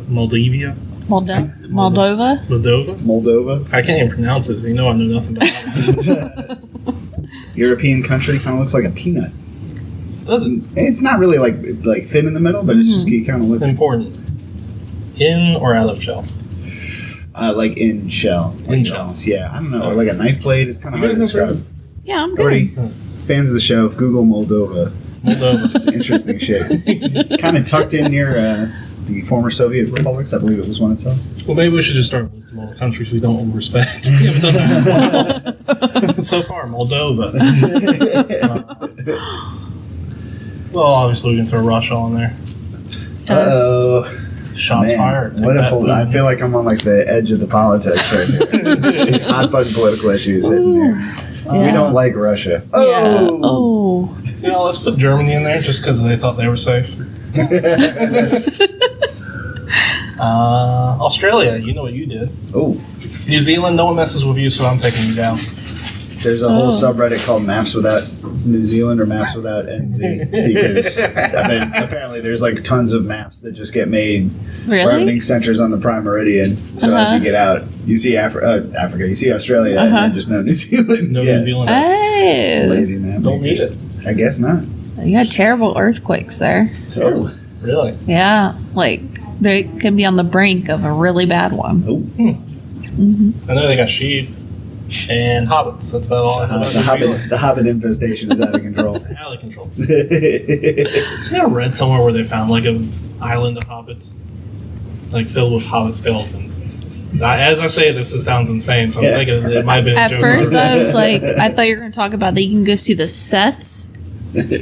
Moldavia. Moldova. I can't even pronounce this. You know I know nothing about it. European country, kind of looks like a peanut. Doesn't. It's not really like thin in the middle, but it's just you kind of look important. In or out of shell? Like in shell. In shell. Yeah, I don't know. Like a knife blade. It's kind of hard to describe. Yeah, I'm Already good. fans of the show, Google Moldova. It's an interesting shape. Kind of tucked in near the former Soviet republics. I believe it was one itself. Well, maybe we should just start listing all the countries we don't respect. We haven't done that in a while. So far, Moldova. Well, obviously we can throw Russia on there. Uh-oh. Shots fired. I feel like I'm on like the edge of the politics right here. These hot button political issues hitting here. We don't like Russia. Oh. Yeah, let's put Germany in there just because they thought they were safe. Australia, you know what you did. Oh. New Zealand, no one messes with you, so I'm taking you down. There's a whole subreddit called Maps Without New Zealand or Maps Without NZ because apparently there's like tons of maps that just get made where everything centers on the prime meridian. So as you get out, you see Africa, you see Australia, and then just no New Zealand. New Zealand. Lazy map. Don't need it. I guess not. You had terrible earthquakes there. Oh, really? Yeah, like they could be on the brink of a really bad one. Oh. I know they got sheep and hobbits. That's about all I know. The hobbit infestation is out of control. Out of control. See, I read somewhere where they found like an island of hobbits, like filled with hobbit skeletons. As I say this, it sounds insane, so I'm thinking it might have been a joke. At first, I was like, I thought you were going to talk about that you can go see the sets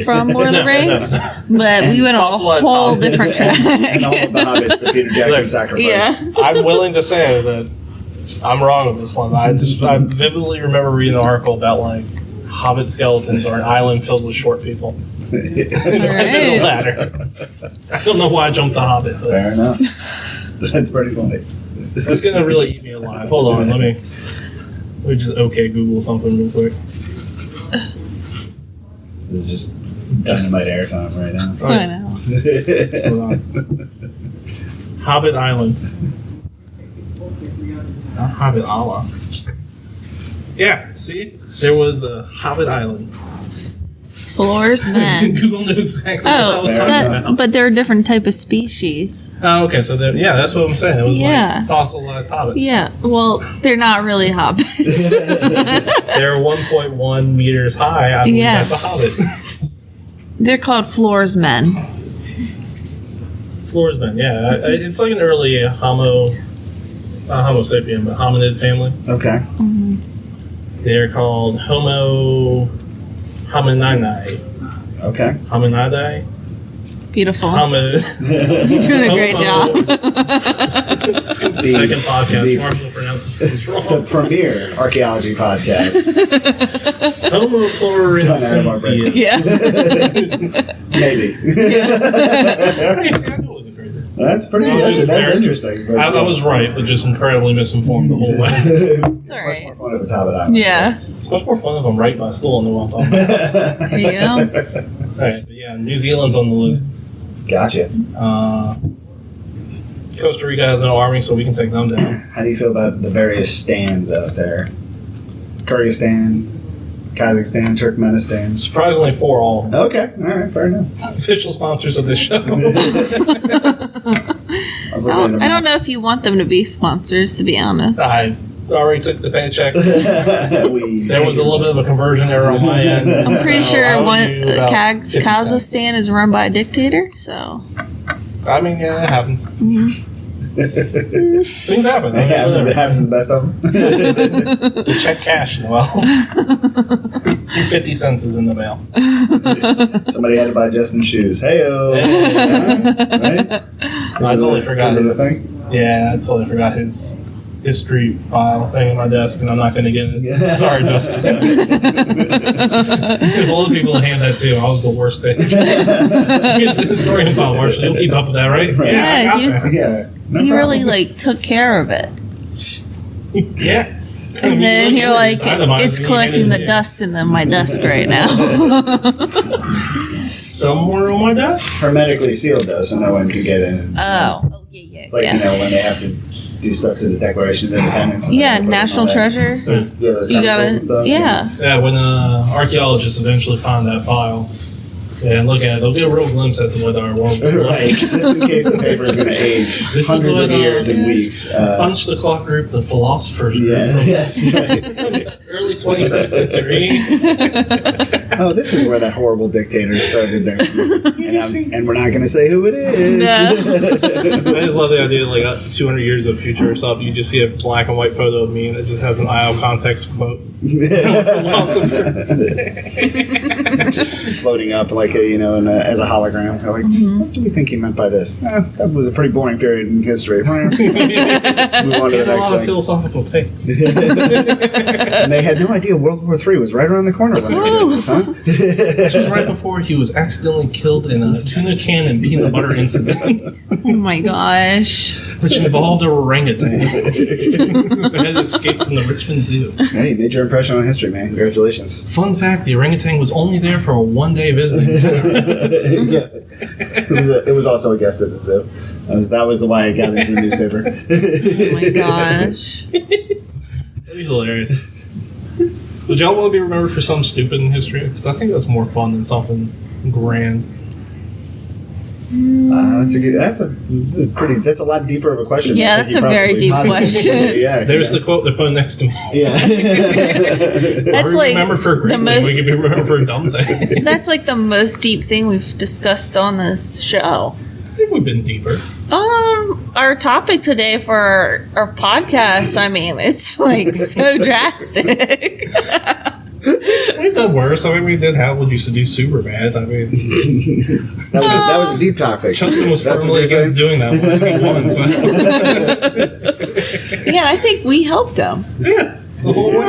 from Lord of the Rings, but we went on a whole different track. And all of the hobbits that Peter Jackson sacrificed. Yeah. I'm willing to say that I'm wrong with this one. I vividly remember reading an article about like hobbit skeletons or an island filled with short people. The latter. I don't know why I jumped the Hobbit. But fair enough. That's pretty funny. It's gonna really eat me alive. Hold on, let me just Google something real quick. This is just dynamite airtime right now. I know. Hold on. Hobbit Island. Not Hobbit Allah. Yeah, see? There was a Hobbit Island. Floors men. Google knew exactly what I was talking about. But they're a different type of species. Oh, okay. So, that's what I'm saying. It was like fossilized hobbits. Yeah. Well, they're not really hobbits. They're 1.1 meters high. I believe that's a hobbit. They're called floors men. Floors men, yeah. It's like an early Homo sapien, but hominid family. Okay. Mm-hmm. They're called Homo hominidae. Okay. Hominidae. Beautiful. You're doing a great job. It's the second podcast. Marshal pronounces things wrong. The premier archaeology podcast. Homo florensis. Yeah. Maybe. I knew it wasn't crazy. That's pretty. That's interesting. But, I was right, but just incredibly misinformed the whole way. It's all right. Much more fun if it's Hobbit Island. Yeah. It's much more fun if I'm right, but I still don't know what I'm talking about. There you go. Alright, but yeah, New Zealand's on the list. Gotcha. Costa Rica has no army, so we can take them down. How do you feel about the various stands out there? Kyrgyzstan, Kazakhstan, Turkmenistan. Surprisingly, for all. Okay, all right, fair enough. Official sponsors of this show. I don't know if you want them to be sponsors, to be honest. I already took the paycheck. There was a little bit of a conversion error on my end. I'm pretty sure Kazakhstan is run by a dictator, so. I mean, yeah, that happens. Mm-hmm. Things happen. It happens to the best of them. You check cash, well. 50 cents is in the mail. Somebody had to buy Justin's shoes. Hey-o. Right? I totally forgot his. Yeah, I totally forgot his history file thing on my desk, and I'm not going to get it. Sorry, Justin. If all the people hand that to, I was the worst thing. Here's the historian file, Marshal. You'll keep up with that, right? Yeah, he really took care of it. Yeah. And then you're like, it's collecting the dust in my desk right now. Somewhere on my desk? Hermetically sealed, though, so no one could get in. Oh, Yeah. It's like, you know, when they have to do stuff to the Declaration of Independence. Yeah, National Treasure. Those You gotta, and stuff. yeah. Yeah, when archaeologists eventually find that file and look at it, they'll get a real glimpse as to what our world was like. Right, just in case the paper is going to age hundreds of years and weeks. Punch the Clock group, the philosophers group from early 21st century. Oh, this is where that horrible dictator started there. And we're not going to say who it is. No. I just love the idea, like 200 years of future or something, you just see a black and white photo of me that just has an IO context quote. Philosopher. Just floating up like as a hologram. Like, what do we think he meant by this? That was a pretty boring period in history. Move on to the A lot next of thing. philosophical takes. And they had no idea World War III was right around the corner when they did this, huh? This was right before he was accidentally killed in a tuna can and peanut butter incident, Oh my gosh. which involved a orangutan that had escaped from the Richmond Zoo. Hey, you made your impression on history, man. Congratulations. Fun fact, the orangutan was only there for a one-day visiting. Yeah. It was also a guest at the zoo. That was why I got into the newspaper. Oh my gosh. That'd be hilarious. Would y'all want to be remembered for something stupid in history? Because I think that's more fun than something grand. That's a lot deeper of a question. Yeah, that's a very deep question. Yeah, There's the quote they're putting next to me. Yeah. That's we like remember for a great the thing. most- We could be remembered for a dumb thing. That's like the most deep thing we've discussed on this show. I think we've been deeper. Our topic today for our podcast, I mean, it's like so drastic. We've done worse. I mean, we did have what used to do super bad. I mean, that was a deep topic. Justin was That's what firmly you're against saying? doing that one. He won, so. Yeah, I think we helped him. Yeah, the whole way.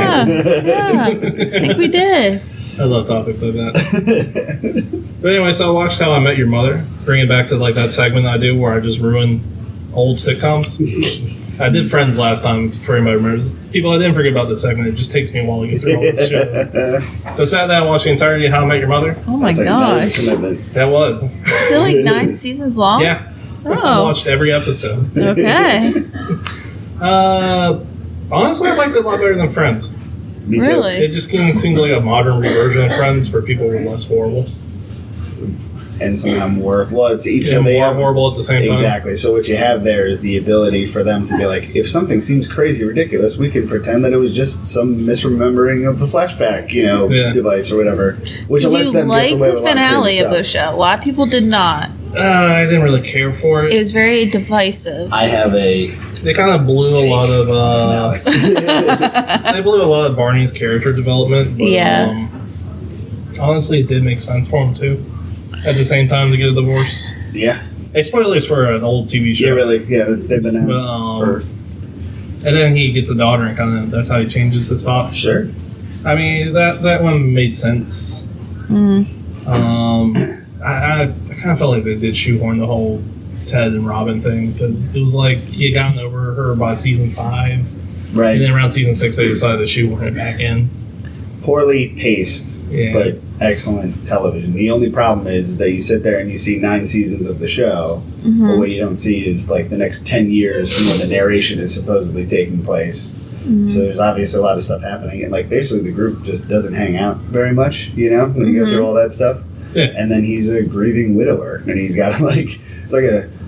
Yeah, I think we did. I love topics like that. But anyway, so I watched How I Met Your Mother. Bring it back to like that segment I do where I just ruin old sitcoms. I did Friends last time for anybody remembers. People, I didn't forget about this segment. It just takes me a while to get through all this shit. So I sat down and watched the entirety of How I Met Your Mother. Oh my That was a gosh. commitment. That was. Is it like 9 seasons long? Yeah. I Oh, watched every episode. okay. Honestly, I liked it a lot better than Friends. Me too. Really? It just seemed like a modern reversion of Friends where people were less horrible. And somehow more. Well, it's each And so they more have, horrible at the same time. Exactly. So what you have there is the ability for them to be like, if something seems crazy ridiculous, we can pretend that it was just some misremembering of the flashback, device or whatever. Which Did lets you them like get away the with a lot of finale crazy of the stuff. show? A lot of people did not. I didn't really care for It it. was very divisive. I have a They kind of blew a lot of finale. they blew a lot of Barney's character development. But, Yeah. Honestly, it did make sense for him too. At the same time, to get a divorce. Yeah. Hey, spoilers for an old TV show. Yeah, really. Yeah, they've been out But, for and then he gets a daughter, and kind of that's how he changes his spots. sure. I mean, that one made sense. I kind of felt like they did shoehorn the whole Ted and Robin thing because it was like he had gotten over her by season 5, Right. and then around season 6 they decided to shoehorn it back in. Poorly paced, Yeah. but excellent television. The only problem is that you sit there and you see 9 seasons of the show, but what you don't see is like the next 10 years from when the narration is supposedly taking place. So there's obviously a lot of stuff happening, and like basically the group just doesn't hang out very much, when you go through all that stuff. Yeah. And then he's a grieving widower, and he's got like it's like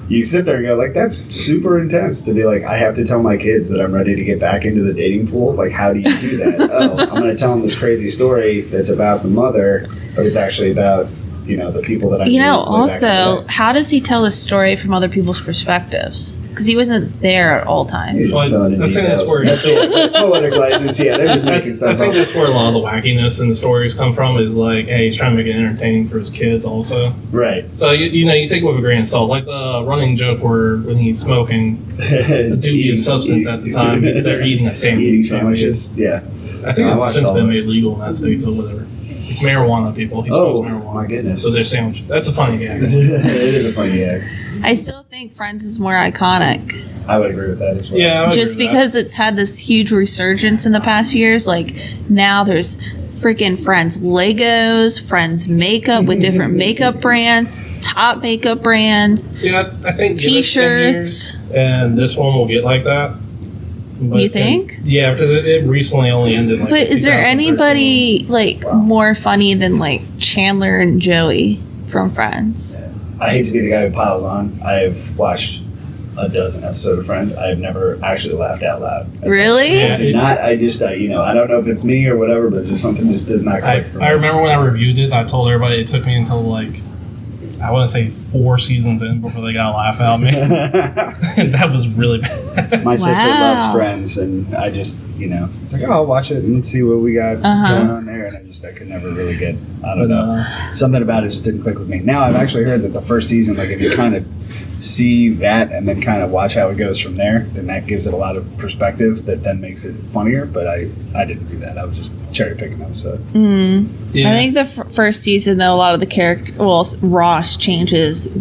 you sit there and go like that's super intense to be like I have to tell my kids that I'm ready to get back into the dating pool. Like how do you do that? Oh, I'm going to tell them this crazy story that's about the mother, but it's actually about the people that I knew way back in the Also, day. how does he tell the story from other people's perspectives? Because he wasn't there at all times. He's Well, filling in I think details. that's where That's it. Poetic license. Yeah, they're just making I stuff think up. that's where a lot of the wackiness in the stories come from. Is like, hey, he's trying to make it entertaining for his kids, also. Right. So you take it with a grain of salt, like the running joke where when he's smoking a dubious substance at the time, they're eating a sandwich. Eating sandwiches. Yeah. I think I it's watched since all been those. made legal in that state, so whatever. It's marijuana, people. He smokes marijuana. my goodness. So they're sandwiches. That's a funny gag. It is a funny gag. I still think Friends is more iconic. I would agree with that as well. Yeah, I would Just agree with because it's had this huge resurgence in the past years. Like, now there's freaking Friends Legos, Friends makeup with different makeup brands, top makeup brands. See, I think T-shirts. And this one will get like that. But You think? Yeah, because it recently only ended. Like, but is there anybody like more funny than like Chandler and Joey from Friends? I hate to be the guy who piles on. I've watched a dozen episodes of Friends. I've never actually laughed out loud. Really? I did not. I just, I don't know if it's me or whatever, but just something just does not click for me. I remember when I reviewed it, I told everybody it took me until like, I want to say 4 seasons in before they got a laugh out of me. And that was really bad. My sister loves Friends, and I just, it's like, oh, I'll watch it and see what we got going on there. And I could never really get, I don't know. Something about it just didn't click with me. Now, I've actually heard that the first season, like, if you kind of see that and then kind of watch how it goes from there, then that gives it a lot of perspective that then makes it funnier. But I didn't do that. I was just cherry picking them. So I think the first season, though, a lot of the character, Ross changes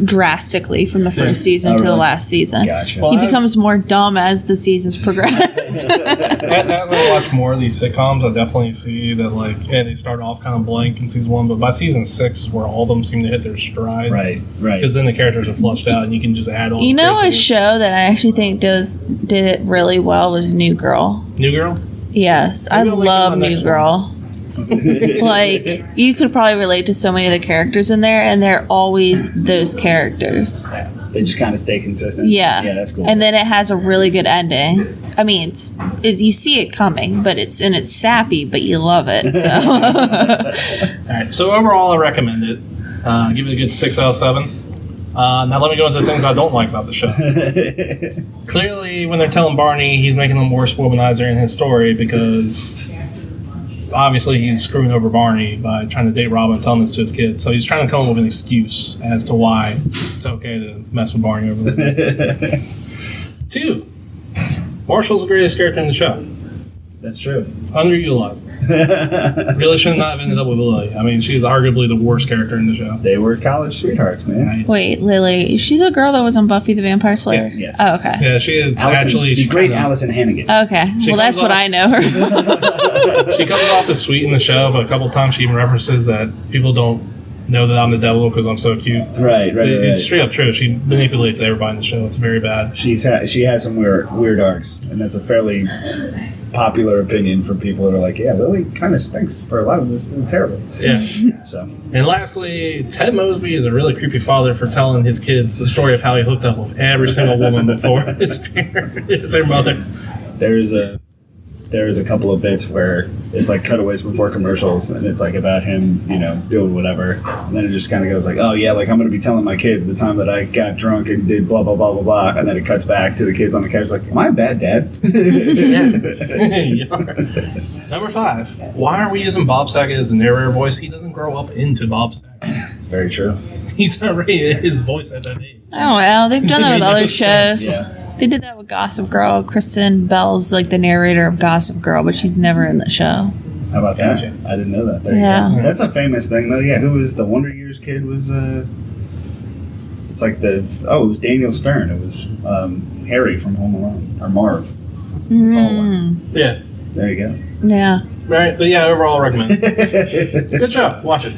drastically from the first season to the last season. Gotcha. He becomes more dumb as the seasons progress. As I watch more of these sitcoms, I definitely see that, like, they start off kind of blank in season 1, but by season 6 is where all of them seem to hit their stride. Right. Because then the characters are flushed out and you can just add on. A show that I actually think did it really well was New Girl. New Girl? Yes, I love New Girl. Like, you could probably relate to so many of the characters in there, and they're always those characters. Yeah. They just kind of stay consistent. Yeah, that's cool. And then it has a really good ending. I mean, it's you see it coming, but it's sappy, but you love it. So, all right. So overall, I recommend it. Give it a good 6 out of 7. Now let me go into the things I don't like about the show. Clearly, when they're telling Barney, he's making the worst womanizer in his story because obviously he's screwing over Barney by trying to date Robin and telling this to his kid. So he's trying to come up with an excuse as to why it's okay to mess with Barney over there. 2, Marshal's the greatest character in the show. That's true. Underutilized. Really should not have ended up with Lily. I mean, she's arguably the worst character in the show. They were college sweethearts, man. Wait, Lily, is she the girl that was on Buffy the Vampire Slayer? Yeah, yes. Oh, okay. Yeah, she is the great Allison Hannigan. Okay, well, that's what I know her. She comes off as sweet in the show, but a couple times she even references that people don't know that I'm the devil because I'm so cute. Right. It's straight up true. She manipulates everybody in the show. It's very bad. She has some weird arcs, and that's a fairly popular opinion from people that are like, yeah, Lily kind of stinks for a lot of this. This is terrible. Yeah. So. And lastly, Ted Mosby is a really creepy father for telling his kids the story of how he hooked up with every single woman before their mother. There's a couple of bits where it's like cutaways before commercials, and it's like about him, doing whatever, and then it just kind of goes like, oh yeah, like I'm going to be telling my kids the time that I got drunk and did blah blah blah blah blah, and then it cuts back to the kids on the couch like, am I a bad dad? Number 5, why are we using Bob Saget as the narrator voice? He doesn't grow up into Bob Saget. It's very true. He's already his voice at that age. Oh well, they've done that with other shows. Yeah. They did that with Gossip Girl. Kristen Bell's like the narrator of Gossip Girl, but she's never in the show. How about that? I didn't know that. There you go. That's a famous thing, though. Yeah, who was the Wonder Years kid? Was it's like it was Daniel Stern. It was Harry from Home Alone, or Marv. The tall one. Yeah. There you go. Yeah. Right, but yeah, overall, I recommend it. Good show. Watch it.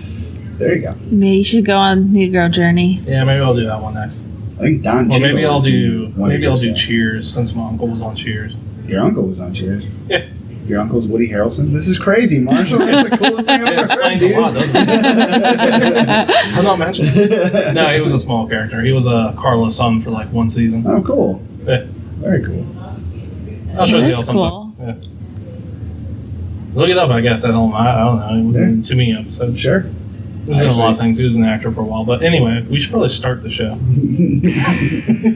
There you go. Yeah, you should go on New Girl Journey. Yeah, maybe I'll do that one next. I think Don. Or maybe I'll do Cheers since my uncle was on Cheers. Your uncle was on Cheers. Yeah. Your uncle's Woody Harrelson. This is crazy, Marshall. That's the coolest thing I've ever heard, dude. A lot, doesn't it? I'm not mentioning it. No, he was a small character. He was Carla's son for like 1 season. Oh, cool. Yeah. Very cool. I'll show you That's cool. Yeah. Look it up, I guess. I don't know. It was in too many episodes. Sure. He was in a lot of things. He was an actor for a while. But anyway, we should probably start the show.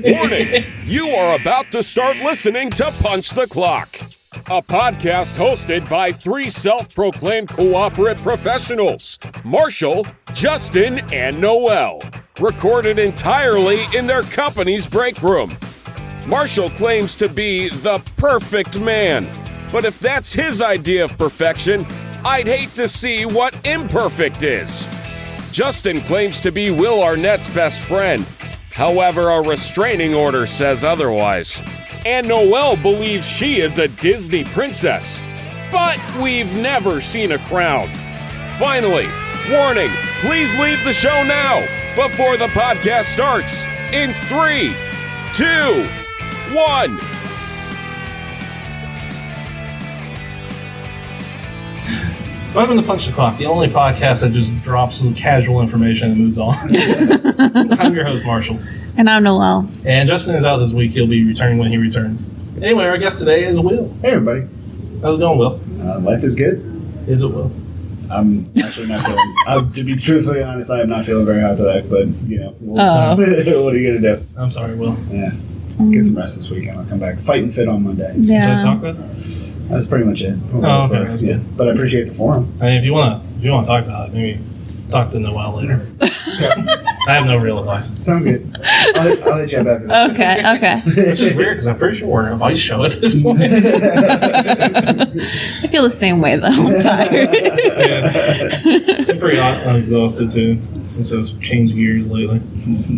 Warning! You are about to start listening to Punch the Clock, a podcast hosted by 3 self-proclaimed cooperative professionals, Marshall, Justin, and Noel, recorded entirely in their company's break room. Marshall claims to be the perfect man, but if that's his idea of perfection, I'd hate to see what imperfect is. Justin claims to be Will Arnett's best friend. However, a restraining order says otherwise. And Noelle believes she is a Disney princess. but we've never seen a crowd. Finally, warning, please leave the show now before the podcast starts in 3, 2, 1. Welcome to Punch the Clock, the only podcast that just drops some casual information and moves on. I'm your host, Marshall. And I'm Noelle. And Justin is out this week. He'll be returning when he returns. Anyway, our guest today is Will. Hey, everybody. How's it going, Will? Life is good. Is it, Will? I'm actually not feeling... to be truthfully honest, I am not feeling very hot today, but, what are you going to do? I'm sorry, Will. Yeah. Get some rest this weekend. I'll come back fighting fit on Monday. So. Should I Yeah. talk about that? That's pretty much it. Okay. That's good. But I appreciate the forum. I mean, if you want to talk about it, maybe talk to Noelle later. I have no real advice. Sounds good. I'll hit you up after this. Okay. Which is weird because I'm pretty sure we're an advice show at this point. I feel the same way, though. I'm tired. Yeah. I'm pretty exhausted, too, since I've changed gears lately.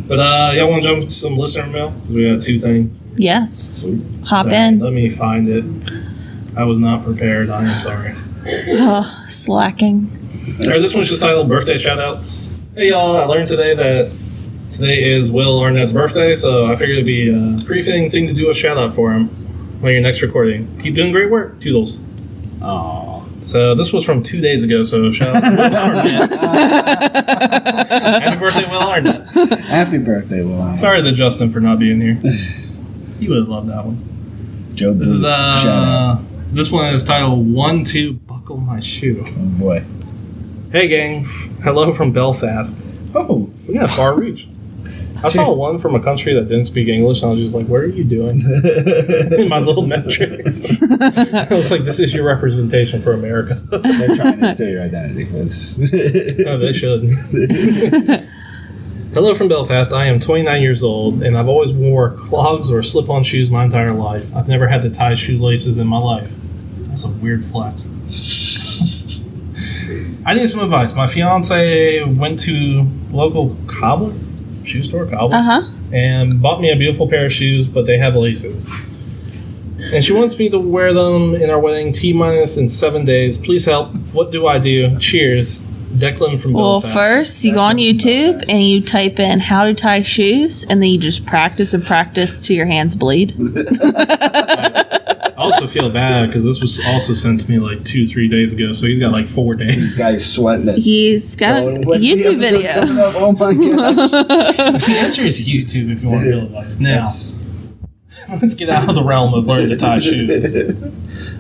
But, y'all want to jump into some listener mail? Because we got 2 things. Yes. Sweet. Hop All right, in. let me find it. I was not prepared. I am sorry. Slacking. All right, this one's just titled Birthday Shoutouts. Hey, y'all. I learned today that today is Will Arnett's birthday, so I figured it'd be a pretty fitting thing to do a shout-out for him on your next recording. Keep doing great work. Toodles. Aww. So this was from 2 days ago, so shout out to Will Arnett. Happy birthday, Will Arnett. Happy birthday, Will Arnett. Sorry to Justin for not being here. You would have loved that one. Joe This is Shout out. this one is titled 1, 2, Buckle My Shoe. Oh boy. Hey gang, hello from Belfast. Oh. We got far reach. I saw one from a country that didn't speak English, and I was just like, what are you doing? In my little metrics. I was like, this is your representation for America. They're trying to steal your identity. Oh, they should. Hello from Belfast. I am 29 years old, and I've always wore clogs or slip-on shoes my entire life. I've never had to tie shoelaces in my life. That's a weird flex. I need some advice. My fiance went to local cobbler, shoe store cobbler, and bought me a beautiful pair of shoes, but they have laces. And she wants me to wear them in our wedding T-minus in 7 days. Please help. What do I do? Cheers. Declan from Well, Belfast. first you go on YouTube and you type in how to tie shoes, and then you just practice and practice till your hands bleed. I also feel bad because this was also sent to me like 2-3 days ago, so he's got like 4 This days. guy's sweating it. He's got a When's the YouTube episode video. coming up? Oh my gosh. The answer is YouTube if you want real advice. Now, let's get out of the realm of learning to tie shoes.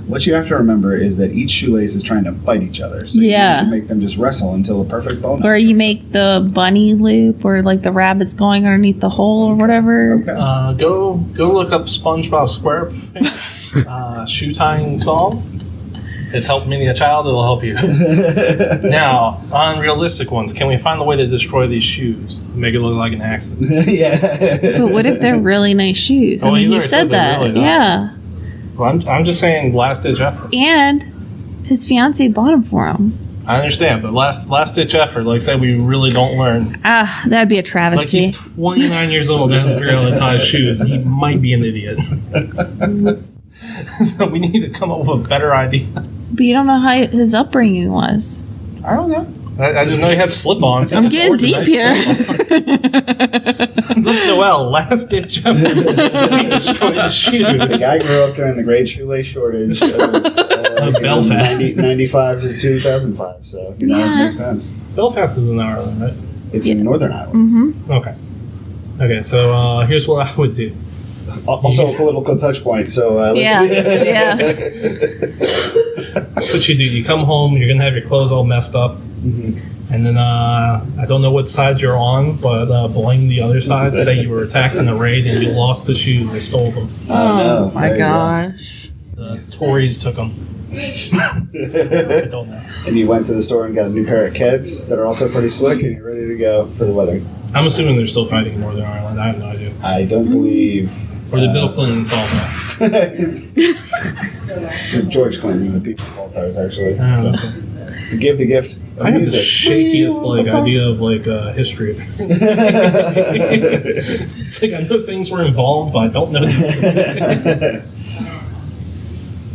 What you have to remember is that each shoelace is trying to fight each other. So you Yeah. need to make them just wrestle until a perfect bone. Or you make the bunny loop, or like the rabbit's going underneath the hole or whatever. Okay. Go look up SpongeBob SquarePants shoe tying song. It's helped many a child. It'll help you. Now, unrealistic ones. Can we find a way to destroy these shoes? Make it look like an accident. Yeah. But what if they're really nice shoes? Oh, I mean, he's he already said said they're that. really nice. Yeah. Well, I'm just saying last ditch effort. And his fiance bought them for him. I understand, but last ditch effort. Like say we really don't learn. That'd be a Like travesty. he's 29 years old and hasn't figured out how to tie his shoes. He might be an idiot. So we need to come up with a better idea. But you don't know how his upbringing was. I don't know. I just know he had slip-ons. I'm getting deep here. Look, Noelle, last ditch effort. We destroyed his shoes. The guy grew up during the great shoelace shortage of Belfast. 95 to 2005, so it makes sense. Belfast is in Ireland, right? It's in Northern Ireland. Okay. Okay, so here's what I would do. Also a political touch point, so let's Yeah. That's what you do. You come home, you're going to have your clothes all messed up. And then I don't know what side you're on, but blame the other side. Say you were attacked in a raid and you lost the shoes. They stole them. no. My There you go. gosh. The Tories took them. I don't know. And you went to the store and got a new pair of Keds that are also pretty slick, and you're ready to go for the wedding. I'm assuming they're still fighting in Northern Ireland. I have no idea. I don't believe. Or did Bill Clinton solve that? It's George Clinton, the People All-Stars, actually. I So, don't know. to give the gift of I have the music. shakiest idea of history. It's like I know things were involved, but I don't know the specifics.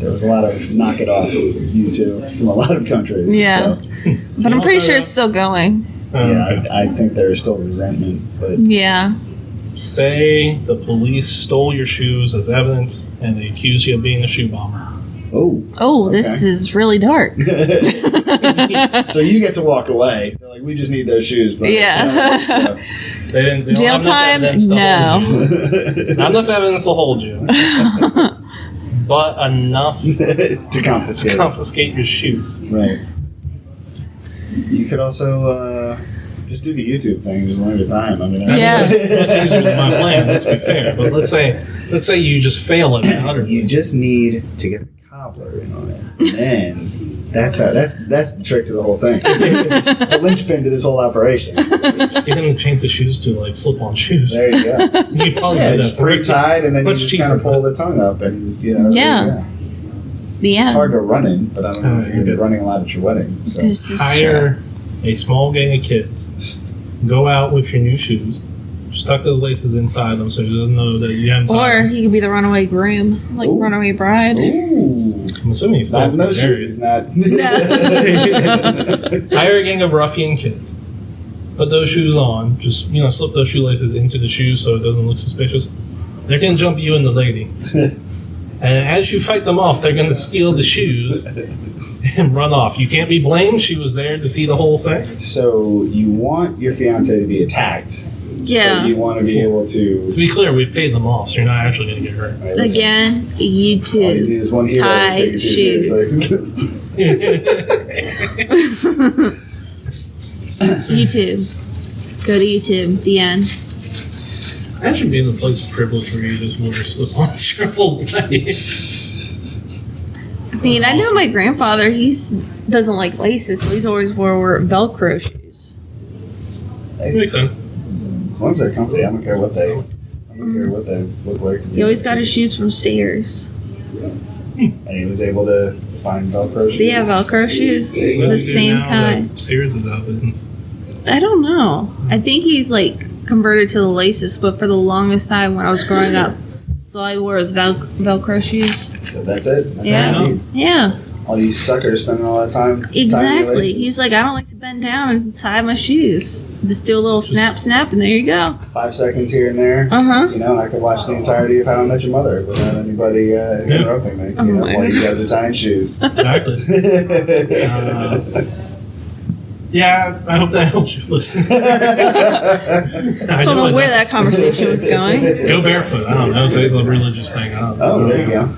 there was a lot of knock it off U2 from a lot of countries. Yeah. So, But I'm pretty sure it's still going. yeah, I think there is still resentment, but Yeah. Say the police stole your shoes as evidence and they accuse you of being a shoe bomber. Oh, this is really dark. So you get to walk away. They're like, we just need those shoes. But, Yeah. So. They don't Jail have enough time? evidence to No. hold you. Not enough evidence to hold you. But enough to confiscate your shoes. Right. You could also just do the YouTube thing, just learn to time. I mean, Yeah. That's usually my plan, let's be fair. But let's say you just fail at it utterly. You just need to get the cobbler in on it. And then that's the trick to the whole thing. The linchpin to this whole operation. Just get him to change the shoes to like slip-on shoes. There you go. You probably Yeah, do just that for pre-tied, and then you Much just cheaper. kind of pull the tongue up, and Yeah. Yeah. Hard to run in, but I don't know Oh, if you're you're good. running a lot at your wedding. So. This is Hire a small gang of kids. Go out with your new shoes. Just tuck those laces inside them so he doesn't know that you haven't. Or tied he could be the runaway groom, like Ooh. runaway bride. Ooh. I'm assuming he's still Not in those married. shoes, he's not. Hire a gang of ruffian kids. Put those shoes on. Just slip those shoelaces into the shoes so it doesn't look suspicious. They're gonna jump you and the lady, and as you fight them off, they're gonna steal the shoes and run off. You can't be blamed. She was there to see the whole thing. So you want your fiance to be attacked, but Yeah. you want to be able to. To be clear, we paid them off, so you're not actually gonna get hurt. Right, listen, Again, all you YouTube. need is one hero tie to take you too shoes. seriously. YouTube. Go to YouTube. The end. That should be in the place of privilege where you just wear slip-on your whole life. I mean, I know awesome. my grandfather. Doesn't like laces, so he's always wore Velcro shoes. Makes sense. As long as they're comfy, I don't care what they. I don't care what they look like. To He always got his shoes from Sears. And he was able to find Velcro shoes. They have Velcro shoes, What the does he do same now kind. that Sears is out of business. I don't know. I think he's like converted to the laces, but for the longest time when I was growing up, that's all I wore was Velcro shoes. So that's it. That's Yeah. all you need. Yeah, All these suckers spending all that time. tying your exactly. laces. He's like, I don't like to bend down and tie my shoes. Just do a little snap, and there you go. 5 seconds here and there. Uh-huh. You know, and I could watch the entirety of How I Met Your Mother without anybody interrupting me. You know, my while you guys are tying shoes. Exactly. Yeah, I hope that helps you listen. I Don't know where that that's- conversation was going. Go barefoot. I don't know. Say it's a religious thing. I don't know. Oh, there you go.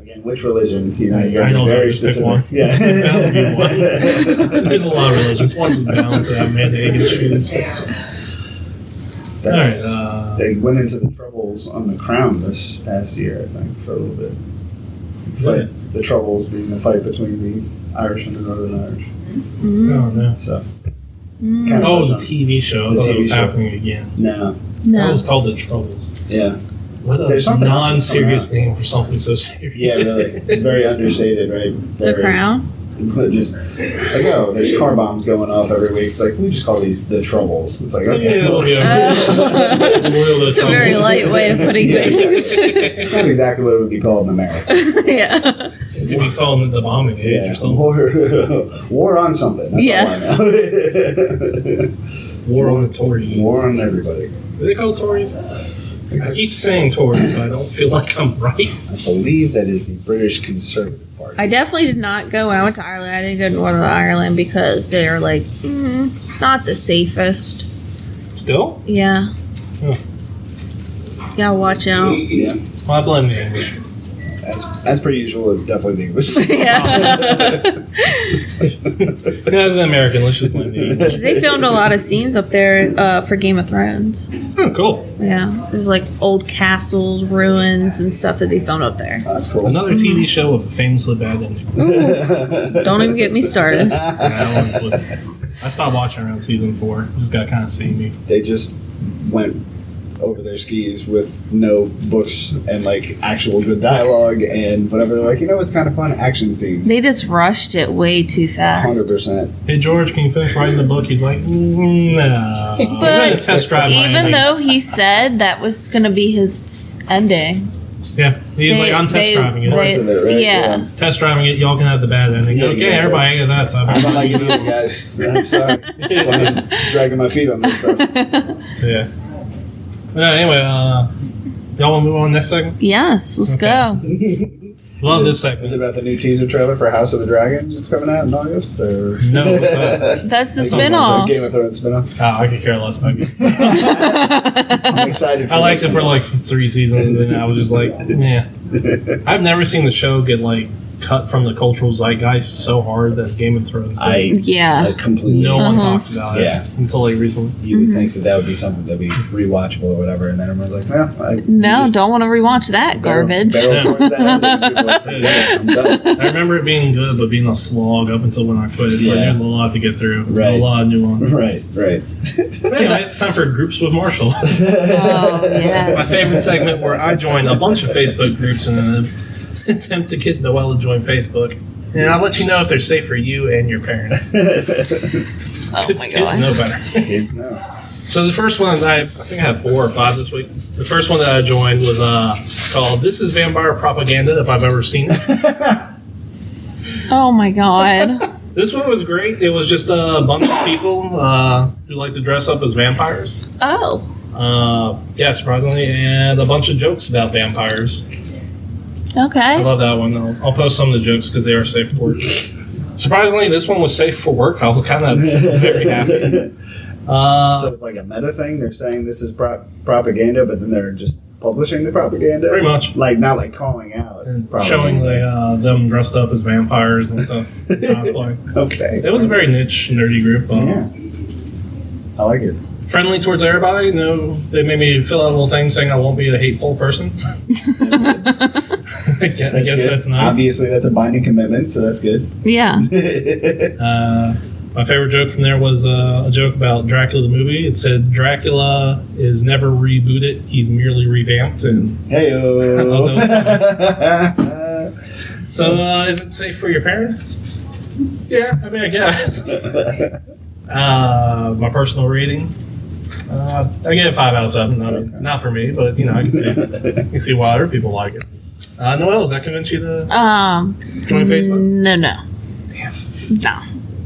Again, which religion? You know, you got I to don't be know. very Just pick specific. one. Yeah. There's bound to be one. There's a lot of religions. One's in balance. I have mandated against shoes. All That's, right. they went into the troubles on the Crown this past year, I think, for a little bit. Fight, the troubles being the fight between the Irish and the Northern Irish. Oh no. So. Oh, the TV show. I The thought it was TV show. happening again. No. That No. was called The Troubles. Yeah. What a There's something else that's coming non-serious out. name for something so serious. Yeah, really. It's very understated, right? The Very, Crown. Just like, oh, there's car bombs going off every week. It's like, we just call these the Troubles. It's like, okay, Yeah, well, It's a little bit It's a very light way of putting things. it's not exactly what it would be called in America. Yeah. You'd be calling it the bombing age Yeah, or something. war on something. That's Yeah. all I know. War on the Tories. War on everybody. Do they call Tories? I keep saying Tories, but I don't feel like I'm right. I believe that is the British Conservative Party. I definitely did not go. When I went to Ireland, I didn't go to Northern Ireland because they are like not the safest. Still? Yeah. Huh. Gotta watch out. Yeah, Well, I blame the English. as per usual, it's definitely the English. Yeah. As an American, let's just blame the English. They filmed a lot of scenes up there for Game of Thrones. Oh, cool. Yeah. There's like old castles, ruins, and stuff that they filmed up there. That's cool. Another TV show with a famously bad ending. Don't even get me started. I stopped watching around season 4. Just got kind of see me. They just went over their skis with no books and like actual good dialogue and whatever. They're like, it's kind of fun action scenes. They just rushed it way too fast. 100%. Hey, George, can you finish writing the book? He's like, no. I'm going to But test drive my even ending. though he said that was going to be his ending, Yeah, he's like, I'm test driving it. Parts of it, right? Yeah. Test driving it, y'all can have the bad ending. Yeah, okay, exactly. everybody get that stuff. I don't like it either, guys. I'm sorry. That's why I'm dragging my feet on this stuff. Yeah. Anyway, y'all want to move on next segment? Yes, let's go. Love this Is segment. it about the new teaser trailer for House of the Dragon that's coming out in August? Or? No, what's that? That's the Like spinoff. Game of Thrones spinoff. Oh, I could care less about it. I'm excited for I liked this it for one. like 3 seasons, and then I was just like, yeah. I've never seen the show get like cut from the cultural zeitgeist so hard that's Game of Thrones did. Yeah. Completely. No one talks about it Yeah. until like recently. You would think that would be something that'd be rewatchable or whatever, and then everyone's like, "No, No, don't want to rewatch that garbage. Barrel towards that end, and people are like, "Forget it, I'm done." I remember it being good, but being a slog up until when I quit. It's like Yeah. there's a lot to get through. Right. A lot of nuance. Right. Anyway, it's time for Groups with Marshall. Oh, yes. My favorite segment where I join a bunch of Facebook groups in an attempt to get Noelle to join Facebook. And I'll let you know if they're safe for you and your parents. Oh, Kids my God. know better. Kids know. So the first one, I think I had 4 or 5 this week. The first one that I joined was called "This is Vampire Propaganda," if I've ever seen it. Oh, my God. This one was great. It was just a bunch of people who like to dress up as vampires. Oh. Yeah, surprisingly, and a bunch of jokes about vampires. I Okay. love that one. I'll post some of the jokes because they are safe for work. Surprisingly, this one was safe for work. I was kind of very happy. So it's like a meta thing. They're saying this is propaganda, but then they're just publishing the propaganda. Pretty much. Like not like calling out And propaganda. showing them dressed up as vampires and stuff. Cosplay. Okay. It was a very niche, nerdy group. Yeah. I like it. Friendly towards everybody. No, they made me fill out a little thing saying I won't be a hateful person. I guess good. that's nice. Obviously, that's a binding commitment, so that's good. Yeah. My favorite joke from there was a joke about Dracula the movie. It said Dracula is never rebooted; he's merely revamped. And Hey-o. I love so, is it safe for your parents? Yeah, I mean, I guess. My personal rating, I give it 5 out of 7. Not for me, but I can see why other people like it. Noelle, does that convince you to join Facebook? No. No.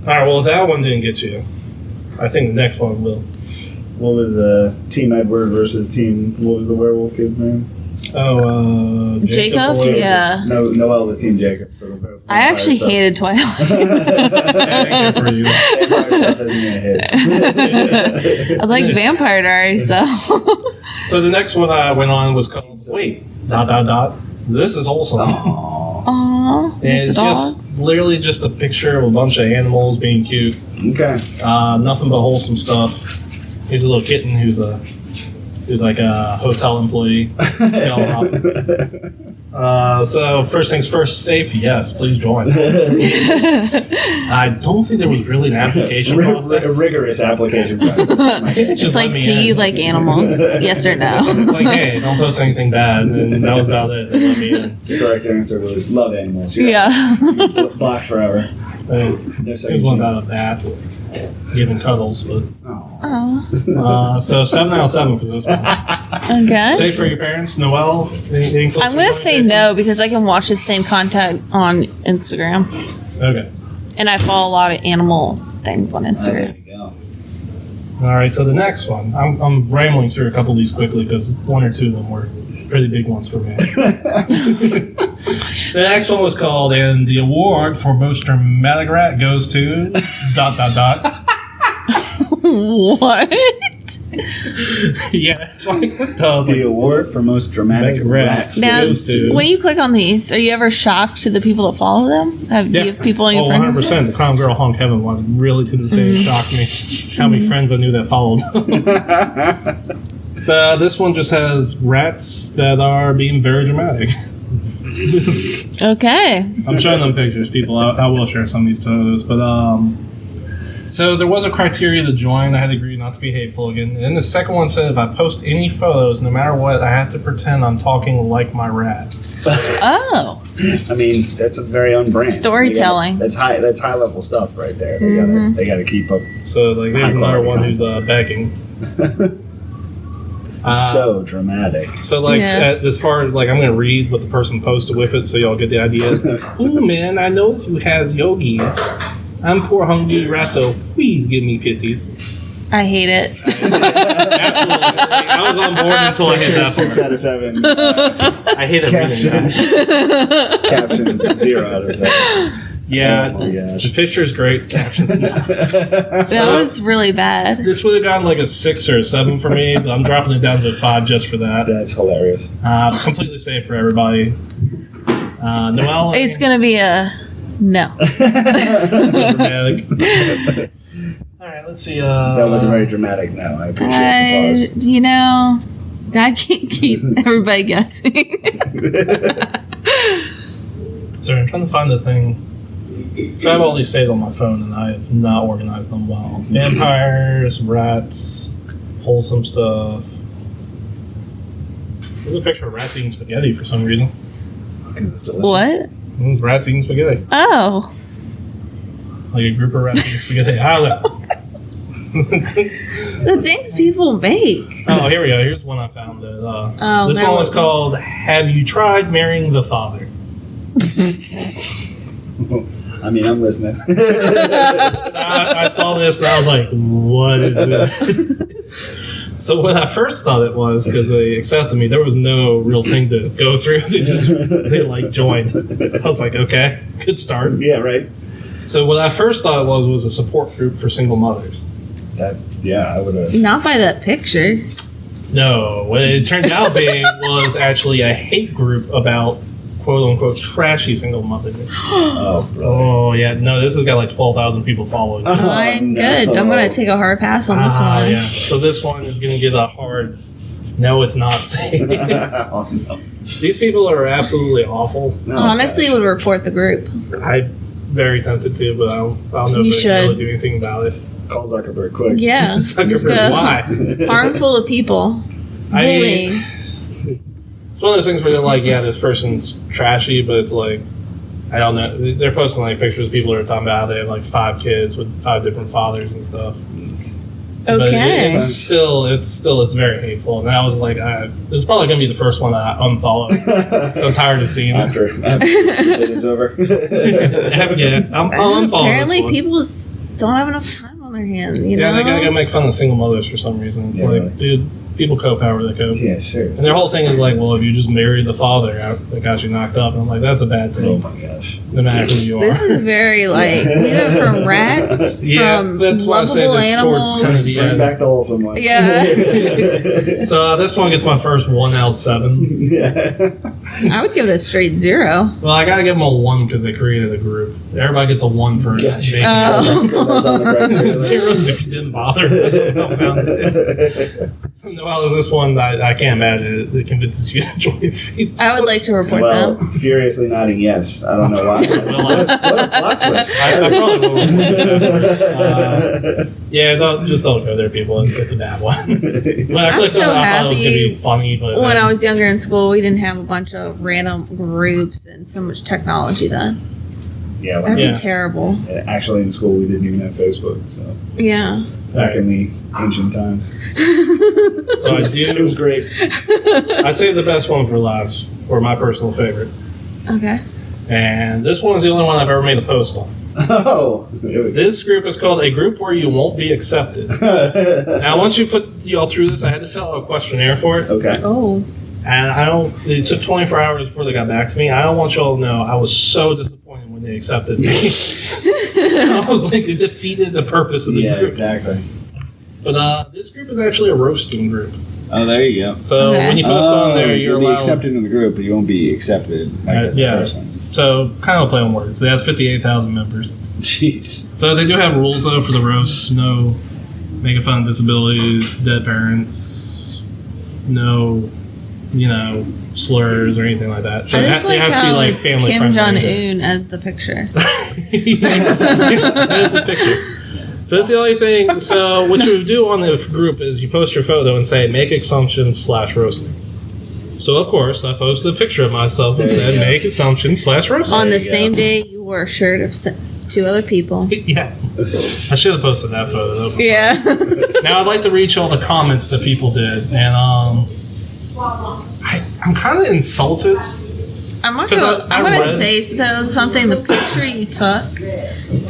All right. Well, if that one didn't get you, I think the next one will. What was Team Edward versus Team? What was the werewolf kid's name? Oh, Jacob? or- Yeah. No, Noelle was Team Jacob. So I actually hated Twilight. Yeah, for you. Vampire stuff isn't gonna hit. I like Vampire Diaries, so. So the next one I went on was called Wait, ... This is wholesome. Aww. Aww. And it's just literally just a picture of a bunch of animals being cute. Okay. Nothing but wholesome stuff. He's a little kitten who's like a hotel employee. So first things first, safe. Yes, please join. I don't think there was really an application A process. rigorous application process. I think it's Just let like, me do you in. like animals? Yes or no? It's like, hey, don't post anything bad, and that was about it. They let me in. The correct answer was love animals. You're Yeah. blocked forever. No There's second one chance. about a bat giving cuddles, but Aw. so 7 out of 7 for this one. Okay. Safe for your parents, Noelle. Any close I'm going to to say Facebook? no because I can watch the same content on Instagram. Okay. And I follow a lot of animal things on There Instagram. you go. All right. So the next one, I'm rambling through a couple of these quickly because 1 or 2 of them were pretty big ones for me. The next one was called, and the award for most dramatic rat goes to ... What? Yeah, that's why I clicked. I was The like, award for most dramatic rat. Now, goes to... when you click on these, are you ever shocked to the people that follow them? Do you have people in your friend group? 100%. The Clown Girl Honk Heaven one really to this day shocked me. How many friends I knew that followed. So this one just has rats that are being very dramatic. Okay. I'm showing them pictures, people. I will share some of these photos, but so there was a criteria to join. I had to agree not to be hateful again. And then the second one said if I post any photos, no matter what, I have to pretend I'm talking like my rat. Oh. I mean, that's a very on brand. Storytelling. That's high level stuff right there. They gotta keep up. So like there's High another quality one who's begging. So dramatic. So, like, as far as, like, I'm going to read what the person posted with it so y'all get the idea. It says, "Ooh, man, I know who has yogis. I'm poor hungry ratto. Please give me pitties." I hate it. Absolutely. I was on board until I hit that 6 out of 7. I hate everything, guys. Captions 0 out of 7. Yeah, oh my gosh. The picture's great. The caption's not. That was really bad. This would have gotten like a 6 or a 7 for me, but I'm dropping it down to a 5 just for that. That's hilarious. Completely safe for everybody. Noelle, It's gonna be a no. dramatic. All right, let's see. That wasn't very dramatic. No, I appreciate the pause. You know, God can't keep everybody guessing. Sorry, I'm trying to find the thing. So I have all these saved on my phone, and I have not organized them well. Vampires, rats, wholesome stuff. There's a picture of rats eating spaghetti for some reason. Because it's delicious. What? Rats eating spaghetti. Oh. Like a group of rats eating spaghetti. I don't know. The things people make. Oh, here we go. Here's one I found. This one was called "Have You Tried Marrying the Father?" I mean, I'm listening. So I saw this and I was like, "What is this?" So what I first thought it was, because they accepted me, there was no real thing to go through. They like joined. I was like, okay, good start. Yeah, right. So what I first thought it was a support group for single mothers. I would have. Not by that picture. No, what it turned out being was actually a hate group about quote unquote trashy single mothers. Oh, bro. Oh yeah, no, this has got like 12,000 people following. So. I'm good. I'm gonna take a hard pass on this one. Yeah. So this one is gonna get a hard. No, it's not safe. Oh, no. These people are absolutely awful. Oh, Honestly, gosh. would report the group. I'm very tempted to, but I don't know You if I should. can really do anything about it. Call Zuckerberg quick. Yeah. Just Zuckerberg, go why? harmful to people. I mean, Bullying. it's one of those things where they're like, yeah, this person's trashy, but it's like, I don't know. They're posting like pictures of people that are talking about how they have like 5 kids with 5 different fathers and stuff. But Okay. it's very hateful. And I was like, this is probably going to be the first one I unfollow. So I'm tired of seeing it. After it is over. I'll unfollow Apparently, this one. people just don't have enough time on their hands. You know. They gotta make fun of single mothers for some reason. It's Yeah, like, really. dude, people cope however they cope. Yeah, And seriously. their whole thing is like, well, if you just married the father that got you knocked up, and I'm like, that's a bad Oh thing, my gosh. no matter who you are. This is very like we went from rats, from that's why I say lovable this animals. towards kind of the Bring end. back the wholesome ones. Yeah. So this one gets my first 1 out of 7. Yeah. I would give it a straight 0. Well, I gotta give them a 1 because they created a group. Everybody gets a 1 for Gotcha. making That's on the criteria. zeros if you didn't bother. Somehow found it. So Noelle is this one that I can't imagine it convinces you to join Facebook. I would like to report Well, them. furiously nodding yes. I don't know why. What a plot twist. I probably will report this. Yeah, don't go there, people. It's a bad one. When I I'm clicked so on it, I thought it was going to be happy funny, but When I was younger in school, we didn't have a bunch of random groups and so much technology then. Yeah, That'd Yeah. be terrible. actually in school we didn't even have Facebook, so Yeah. back in the ancient times. so It was great. I saved the best one for last, or my personal favorite. Okay. And this one is the only one I've ever made a post on. Oh. This group is called A Group Where You Won't Be Accepted. Now, once you put y'all through this, I had to fill out a questionnaire for it. Okay. Oh. And it took 24 hours before they got back to me. I don't want y'all to know I was so disappointed when they accepted me. I was like, it defeated the purpose of the Yeah, group. exactly. But this group is actually a roasting group. Oh, there you go. So Okay. when you post on there, you're you'll be allowed. accepted in the group, but you won't be accepted as Yeah. a person. So kind of a play on words. It has 58,000 members. Jeez. So they do have rules though for the roast. No making fun of disabilities, dead parents, no, slurs or anything like that. So I it just has to be how like it's family Kim friendly. Jong-un as the picture. That is a picture. So that's the only thing. So what you do on the group is you post your photo and say make assumptions /roasting. So, of course, I posted a picture of myself and said, make assumptions / roast. On the same day, you wore a shirt of 2 other people. Yeah. I should have posted that photo. Though. Yeah. Now, I'd like to reach all the comments that people did. And I'm kind of insulted. I'm going to say, though, something. The picture you took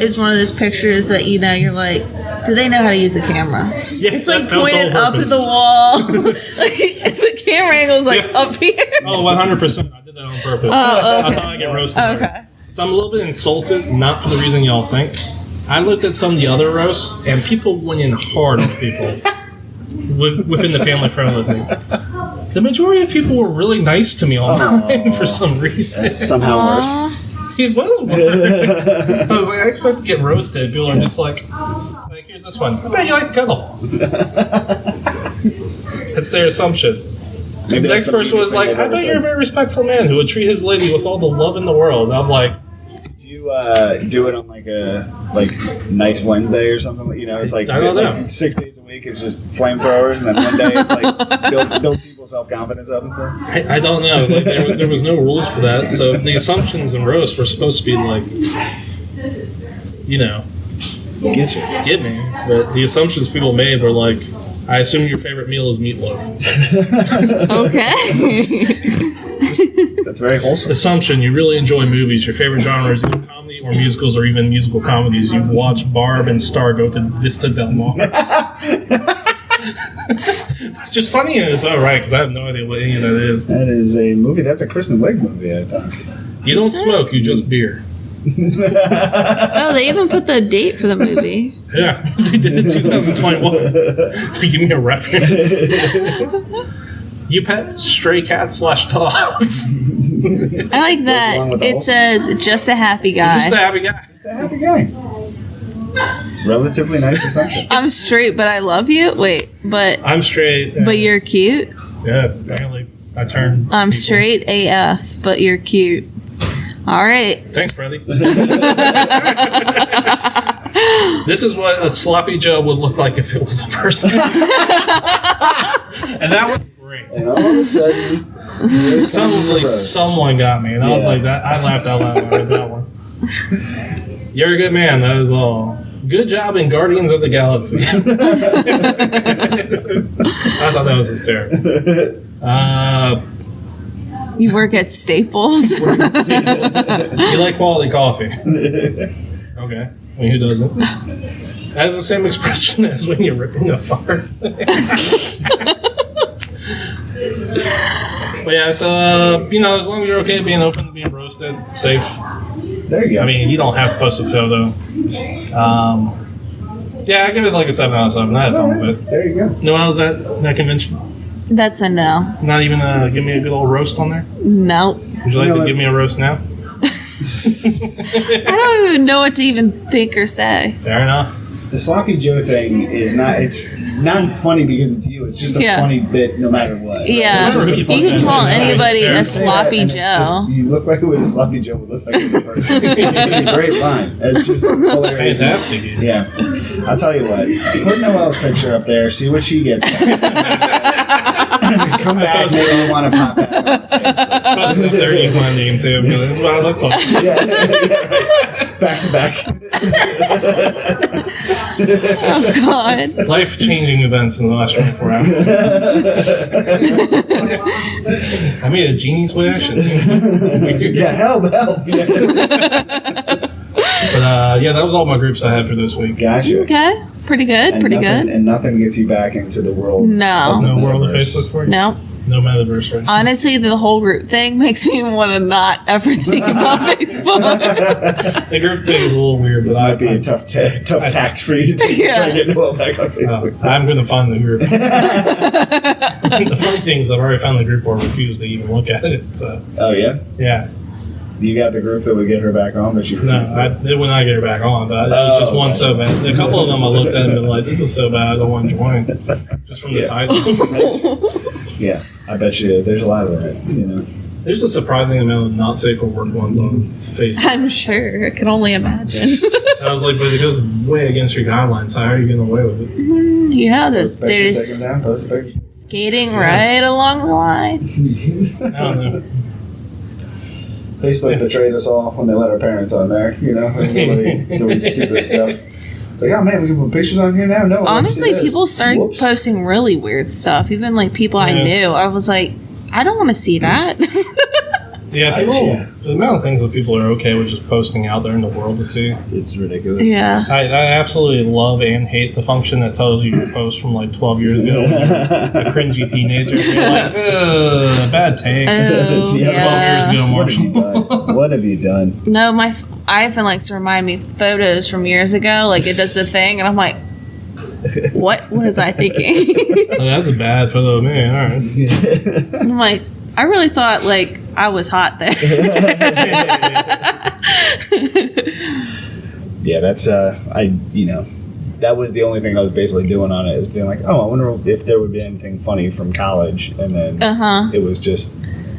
is one of those pictures that, you're like, do they know how to use a camera? Yeah, it's like pointed up at the wall. The camera angle's up here. Oh, 100%. I did that on purpose. I thought I'd get roasted. Okay. So I'm a little bit insulted, not for the reason y'all think. I looked at some of the other roasts, and people went in hard on people within the family-friendly thing. The majority of people were really nice to me online for some reason. That's somehow worse. It was worse. I was like, I expect to get roasted. People are just like, here's this one. I bet you like to cuddle. That's their assumption. Maybe the next person was like, I bet you're a very respectful man who would treat his lady with all the love in the world. And I'm like, do you do it on like a nice Wednesday or something? It's like, I don't know. 6 days a week it's just flamethrowers, and then one day it's like build people's self-confidence up and stuff. I don't know. Like, there was no rules for that. So the assumptions and roasts were supposed to be like, get me. But the assumptions people made were like, I assume your favorite meal is meatloaf. Okay. That's very wholesome. Assumption, you really enjoy movies. Your favorite genre is either comedy or musicals or even musical comedies. You've watched Barb and Star go to Vista Del Mar. It's just funny and it's alright because I have no idea what any of that is. That is a movie. That's a Kristen Wiig movie, I think. You don't smoke, you just beer. Oh, they even put the date for the movie. Yeah, they did in 2021 to give me a reference. You pet stray cats / dogs. I like that. It says, just a happy guy. Just a happy guy. Just a happy guy. Relatively nice assumptions. I'm straight, but I love you. Wait, but I'm straight. But you're cute. Yeah, apparently I turned. I'm straight AF, but you're cute. All right. Thanks, Freddie. This is what a sloppy Joe would look like if it was a person. And that was great. And all of a sudden, suddenly someone got me, and I was like, "That." I laughed out loud when I read that one. You're a good man. That is all. Good job in Guardians of the Galaxy. I thought that was hysterical. You work at Staples. You like quality coffee. Okay. I mean, who doesn't? That has the same expression as when you're ripping a fart. But yeah, so, as long as you're okay being open to being roasted, safe. There you go. I mean, you don't have to post a photo. Yeah, I give it like a 7 out of 7. I had fun with it. There you go. No, how was that convention? That's a no. Not even give me a good old roast on there? No. Would you like to give me a roast now? I don't even know what to even think or say. Fair enough. The Sloppy Joe thing is it's not funny because it's you. It's just a funny bit no matter what. Yeah. You can call anybody a Sloppy Joe. You look like what a Sloppy Joe would look like as a person. It's a great line. It's just hilarious. Fantastic. Yeah. I'll tell you what. Put Noelle's picture up there. See what she gets. Come back and they want to pop that on Facebook. Posting up there, use my name too. This is what I look like. Yeah. Back to back. Oh, God. Life-changing events in the last 24 hours. I made a genie's wish. Yeah, help. Yeah. But that was all my groups I had for this week. Gotcha. Okay. Pretty good. And nothing gets you back into the world. No. No world of Facebook for you? No. No metaverse, right? Honestly, the whole group thing makes me want to not ever think about Facebook. The group thing is a little weird. This might be a tough tax for you to take to try and get Noel back on Facebook. I'm going to find the group. The funny thing is I've already found the group or refused to even look at it. So. Oh, yeah? Yeah. You got the group that would get her back on, but she refused it would not get her back on, but it was just one so bad. A couple of them I looked at and been like, this is so bad, I don't want to join. Just from the title. Yeah, I bet you there's a lot of that, There's a surprising amount of not safe for work ones on Facebook. I'm sure. I can only imagine. I was like, but it goes way against your guidelines. How are you getting away with it? Yeah, Post the pictures. Skating right along the line. I don't know. Facebook betrayed us all when they let our parents on there, doing stupid stuff. It's like, oh man, we can put pictures on here now? No. Honestly, people started posting really weird stuff. Even like people I knew. I was like, I don't want to see that. Yeah, the amount of things that people are okay with just posting out there in the world to see. It's ridiculous. Yeah. I absolutely love and hate the function that tells you your post from like 12 years ago when you're a cringy teenager. You're like, bad take. Oh, 12 years ago, Marshall. What have you done? No, my iPhone likes to remind me photos from years ago. Like it does the thing, and I'm like, what was I thinking? Oh, that's a bad photo of me. All right. I'm like, I really thought like I was hot there. Yeah, that's that was the only thing I was basically doing on it, is being like, oh, I wonder if there would be anything funny from college, and then it was just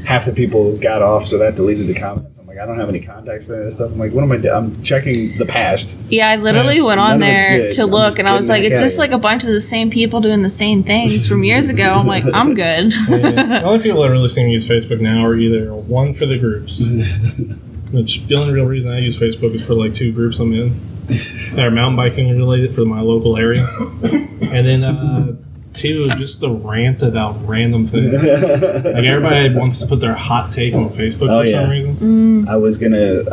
half the people got off, so that deleted the comments. I'm like, I don't have any contacts for this stuff. I'm like, what am I doing? I'm checking the past. Yeah, I literally went on there to look, and I was like, it's just like a bunch of the same people doing the same things from years ago. I'm like, I'm good. The only people that really seem to use Facebook now are either one for the groups, which the only real reason I use Facebook is for like 2 groups I'm in that are mountain biking related for my local area, and then 2, just the rant about random things. Like everybody wants to put their hot take on Facebook for some reason. I was gonna.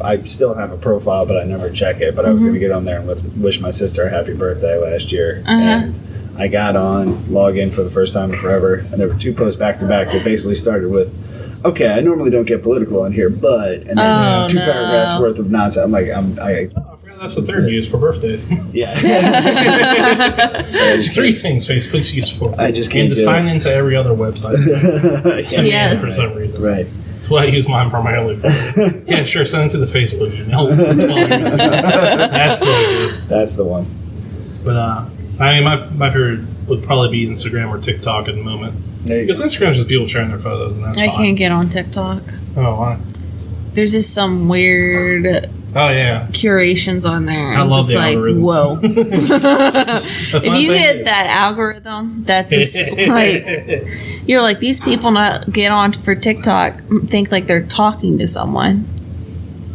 I still have a profile, but I never check it. But I was gonna get on there and wish my sister a happy birthday last year, and I got on, log in for the first time in forever, and there were 2 posts back to back that basically started with, okay, I normally don't get political on here, but, and then 2 paragraphs worth of nonsense. I'm like, I forgot that's the third use for birthdays. Yeah. So 3 things Facebook's used for. I just can't and to sign into every other website. Yes. For some reason. Right. That's what I use mine primarily for. Yeah, sure, send it to the Facebook email from 12 years ago. That still exists. That's the one. But, I mean, my favorite would probably be Instagram or TikTok at the moment. Because Instagram's just people sharing their photos, and that's fine. I can't get on TikTok. Oh, why? There's just some weird curations on there. I love the algorithm. Whoa. If you hit that algorithm, that's just like, you're like, these people not get on for TikTok think like they're talking to someone.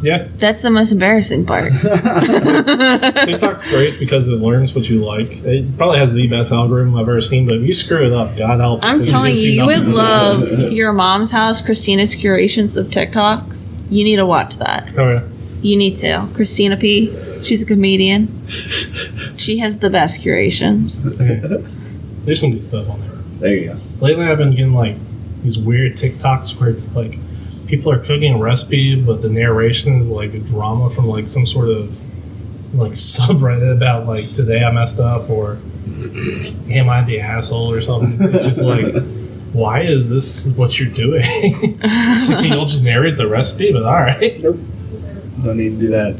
Yeah. That's the most embarrassing part. TikTok's great because it learns what you like. It probably has the best algorithm I've ever seen, but if you screw it up, God help. I'm telling you would love Your Mom's House, Christina's curations of TikToks. You need to watch that. Oh, yeah. You need to. Christina P. She's a comedian. She has the best curations. There's some good stuff on there. There you go. Lately, I've been getting like these weird TikToks where it's like people are cooking a recipe, but the narration is like a drama from like some sort of like subreddit about like today I messed up or am I the asshole or something. It's just like, why is this what you're doing? It's like, you'll just narrate the recipe, but all right. Nope. Don't need to do that.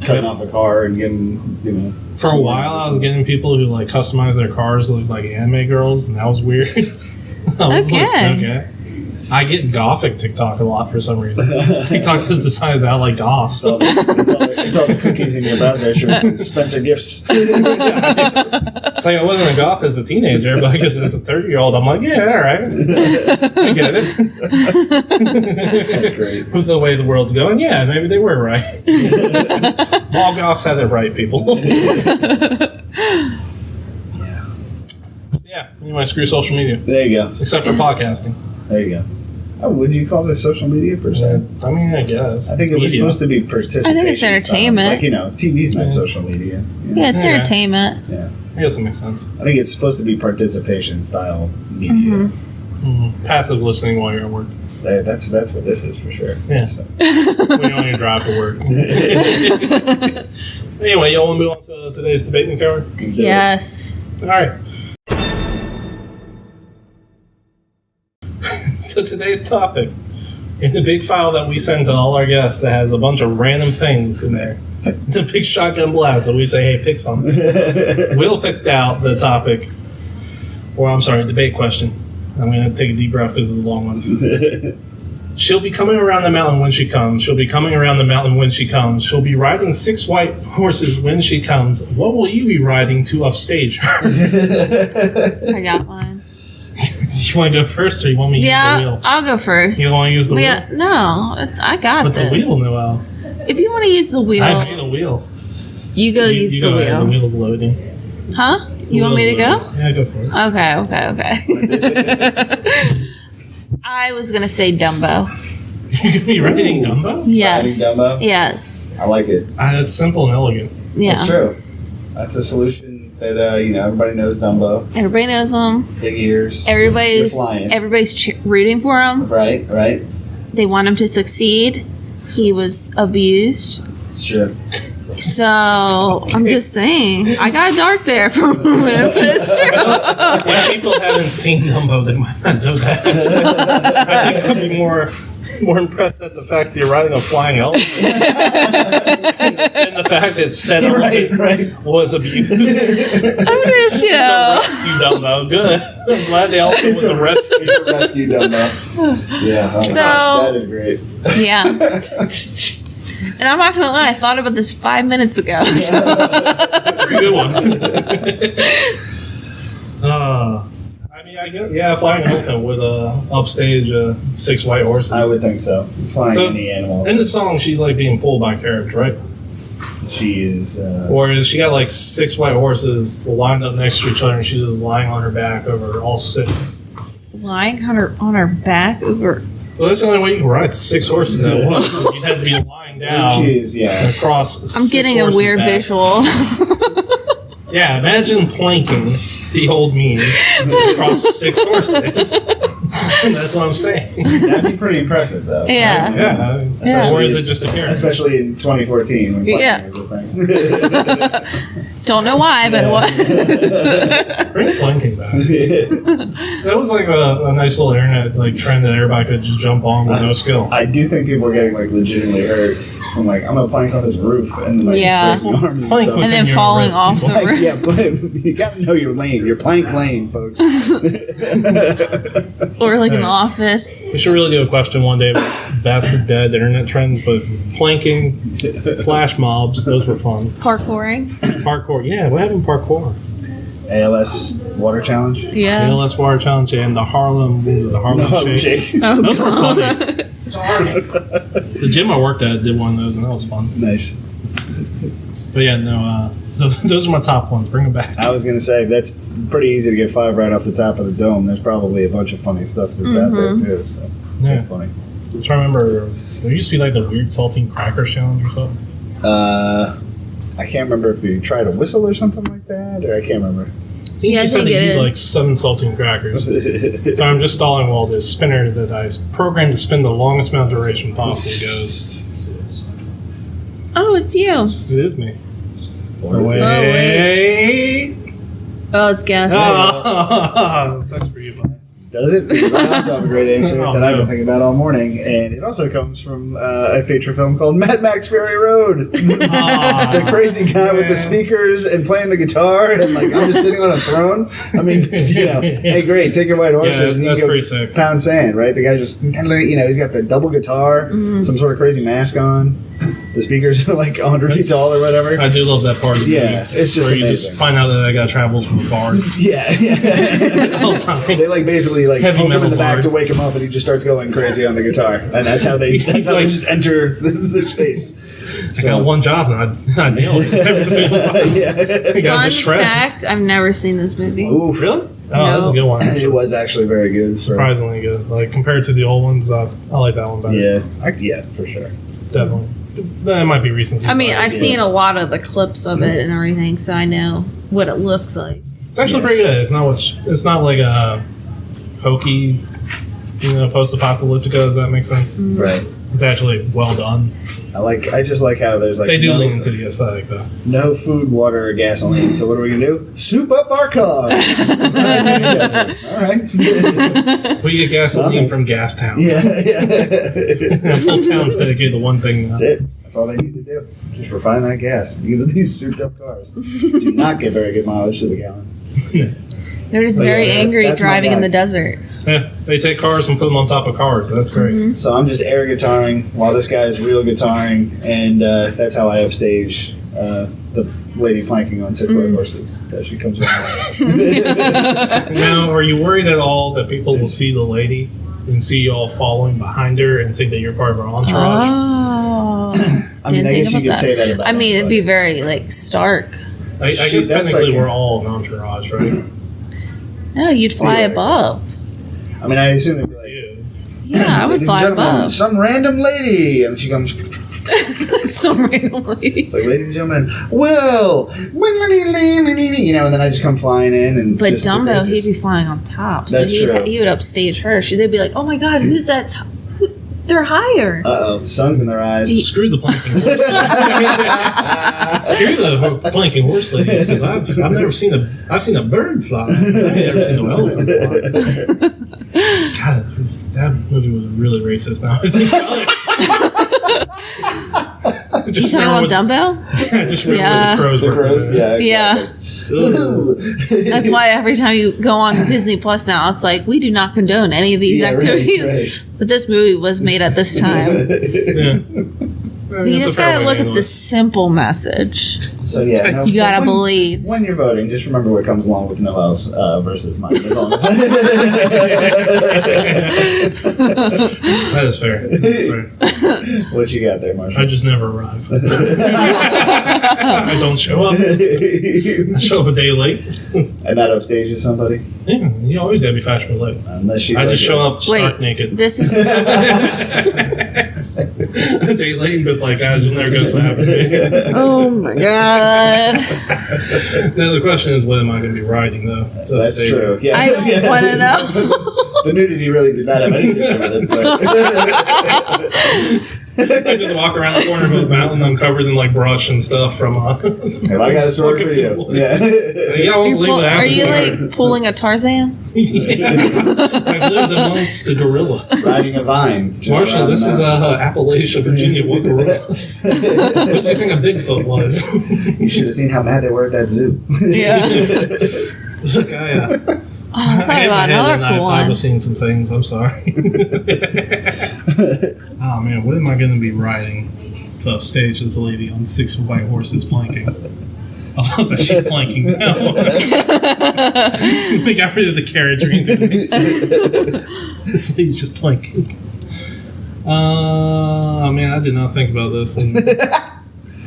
Cutting off a car and getting, For a while, I was getting people who like customize their cars to look like anime girls, and that was weird. I was like, okay. I get gothic TikTok a lot for some reason. TikTok has decided that I like goth. So. It's all the cookies in your browser from Spencer Gifts. It's like I wasn't a goth as a teenager, but I guess as a 30-year-old, I'm like, yeah, all right. I get it. That's great. With the way the world's going, yeah, maybe they were right. All goths had it right, people. Yeah. Anyway, screw social media. There you go. Except for podcasting. There you go. Oh, would you call this social media per se? I mean, I guess. I think it was supposed to be participation. I think it's entertainment. Style. Like, TV's not social media. Yeah, it's entertainment. Yeah. I guess it makes sense. I think it's supposed to be participation style media. Passive listening while you're at work. That's what this is for sure. Yeah. So. When you're on your drive to work. Anyway, y'all want to move on to today's debate and cover? Yes. All right. So today's topic, in the big file that we send to all our guests that has a bunch of random things in there, the big shotgun blast that we say, hey, pick something. Will picked out the topic, or I'm sorry, debate question. I'm going to take a deep breath because it's a long one. She'll be coming around the mountain when she comes. She'll be coming around the mountain when she comes. She'll be riding 6 white horses when she comes. What will you be riding to upstage her? I got one. You want to go first, or you want me to use the wheel? I'll go first. You want to use the wheel? No, I got this. But the wheel, Noelle. If you want to use the wheel, I made the wheel. You use the wheel. Ahead. The wheel's loading. Huh? You want me to go? Yeah, go for it. Okay. I was gonna say Dumbo. You're gonna be riding Dumbo? Yes. Riding Dumbo? Yes. I like it. It's simple and elegant. Yeah. That's true. That's a solution that everybody knows Dumbo. Everybody knows him. Big ears. Everybody's flying. rooting for him. Right. They want him to succeed. He was abused. It's true. So I'm just saying, I got dark there for a moment, but it's true. If people haven't seen Dumbo, they might not know that. I think I'd be more impressed at the fact that you're riding a flying elephant than the fact that said elephant was abused. I'm just, Rescue Dumbo. Good. I'm glad the elephant was a rescue. Rescue Dumbo. Yeah. Oh So- gosh, that is great. Yeah. And I'm not gonna lie, I thought about this 5 minutes ago. So. That's a pretty good one. I guess, flying elephant with upstage 6 white horses. I would think so. Flying any animal. In the song, she's like being pulled by a carriage, right? She is. Or is she got like 6 white horses lined up next to each other, and she's just lying on her back over all 6. Lying on her back over. Well, that's the only way you can ride 6 horses at once. You'd have to be lying down. Across. I'm getting a weird visual. Yeah, imagine planking the old meme across 6 horses. That's what I'm saying. That'd be pretty impressive, though. Yeah. Or is it just a carriage? Especially in 2014 when planking was a thing. Don't know why, but what? Bring planking back. That was like a nice little internet trend that everybody could just jump on with no skill. I do think people are getting legitimately hurt from I'm gonna plank on this roof and breaking arms and stuff. And then falling off the roof. Yeah, but you gotta know your lane, your plank lane, folks. Or in the office. We should really do a question one day about best dead internet trends, but planking, flash mobs, those were fun. Parkouring. Parkour, yeah, what happened to parkour? ALS water challenge. Yeah. ALS water challenge and the Harlem Shake. Oh, those were funny. The gym I worked at did one of those, and that was fun. Nice. But yeah, no, those are my top ones. Bring them back. I was gonna say that's pretty easy to get 5 right off the top of the dome. There's probably a bunch of funny stuff that's out there too. So that's funny. I'm trying to remember. There used to be the weird saltine crackers challenge or something. I can't remember if you tried a whistle or something like that, or I can't remember. I think you just had to eat 7 saltine crackers. So I'm just stalling while this spinner that I programmed to spin the longest amount of duration possible goes. Oh, it's you. It is me. Wait. Oh, it's gas. Oh, sucks for you, bud. Does it? Because I also have a great answer that I've been thinking about all morning, and it also comes from a feature film called Mad Max Fury Road. The crazy guy with the speakers and playing the guitar, and I'm just sitting on a throne. I mean, hey, great, take your white horses and you that's can pretty go sick. pound sand, right? The guy just, he's got the double guitar, some sort of crazy mask on. The speakers are 100 feet tall or whatever. I do love that part of the movie. Yeah, it's just where you amazing. just find out that that guy travels with a bard. Yeah. The whole time. They basically poke Heavy him in metal the back bard. to wake him up, and he just starts going crazy on the guitar, and that's how they just enter the space. I got one job and I nailed it every single time. Yeah. Got Fun fact, I've never seen this movie. Ooh, Really? Oh, that's a good one. it was actually very good. Surprisingly good. Compared to the old ones, I like that one better. Yeah, for sure. Definitely. That might be recency I mean, bias, I've seen a lot of the clips of it and everything, so I know what it looks like. It's actually pretty good. It's not like a hokey, post-apocalyptica. Does that make sense? Right. It's actually well done. I just like how there's They do lean into the aesthetic though. no food, water, or gasoline. So what are we gonna do? Soup up our cars. All right. We get gasoline from Gas Town. Yeah. The whole town's dedicated to one thing now. That's it. That's all they need to do. Just refine that gas. Because of these souped up cars do not get very good mileage to the gallon. They're just But very that's angry my driving in guy. the desert. Yeah. They take cars and put them on top of cars. That's great. Mm-hmm. So I'm just air guitaring while this guy's real guitaring, and that's how I upstage the lady planking on 6 white horses as she comes around. Now, are you worried at all that people will see the lady and see you all following behind her and think that you're part of her entourage? Oh. I mean, I guess you could say that about I mean, it'd be anybody. very, stark. I guess technically we're all an entourage, right? No, you'd fly above. I mean, I assume it'd be like, Yeah, I would ladies fly and gentlemen, above. some random lady, and she comes. Some random lady. It's like, ladies and gentlemen, Will, you know, and then I just come flying in, and it's But just the Dumbo, craziest. he'd be flying on top, so That's true. he would upstage her. They'd be like, "Oh my God, who's that? They're higher." Uh-oh, sun's in their eyes. Screw the planking horse. Screw the planking horse lady, because I've never seen I've seen a bird fly. I've never seen an elephant fly. God, that movie was really racist. Now I think about it. You talking about Dumbo? I just remember the crows. The were crows, represented. yeah, exactly. That's why every time you go on Disney Plus now, it's like, we do not condone any of these Yeah, right, activities. right. But this movie was made at this time. Yeah. You just gotta look at the simple message. So yeah, no, You gotta when- believe. When you're voting, just remember what comes along with Noel's versus mine. That's all I'm saying. That is fair. What you got there, Marshall? I just never arrive. I don't show up. I show up a day late. And that upstages somebody, Yeah, you always gotta be fashionable late. unless she's. I like just show up stark Wait, naked. this is A day late, but like, you'll never guess what happened to me. oh my God. Now the question is, what am I going to be riding though? So That's say- true. Yeah, I don't yeah. want to know. The nudity really did not have anything to do with it, but I just walk around the corner of a mountain. I'm covered in like brush and stuff from. if I got a story for you, yeah. Yeah, I won't believe what Are happens. you there. like pulling a Tarzan? Yeah. I've lived amongst the gorillas. Riding a vine. just Marshall, around this the is mountain. Appalachia, Virginia. What gorillas? What did you think a Bigfoot was? You should have seen how mad they were at that zoo. Yeah. Look, I thought about another cool I one. was seeing some things. I'm sorry. Oh man, what am I going to be riding to upstage this lady on 6 white horses planking? I love that she's planking now. They got rid of the carriage or anything that makes sense. This lady's just planking. Man, I did not think about this. And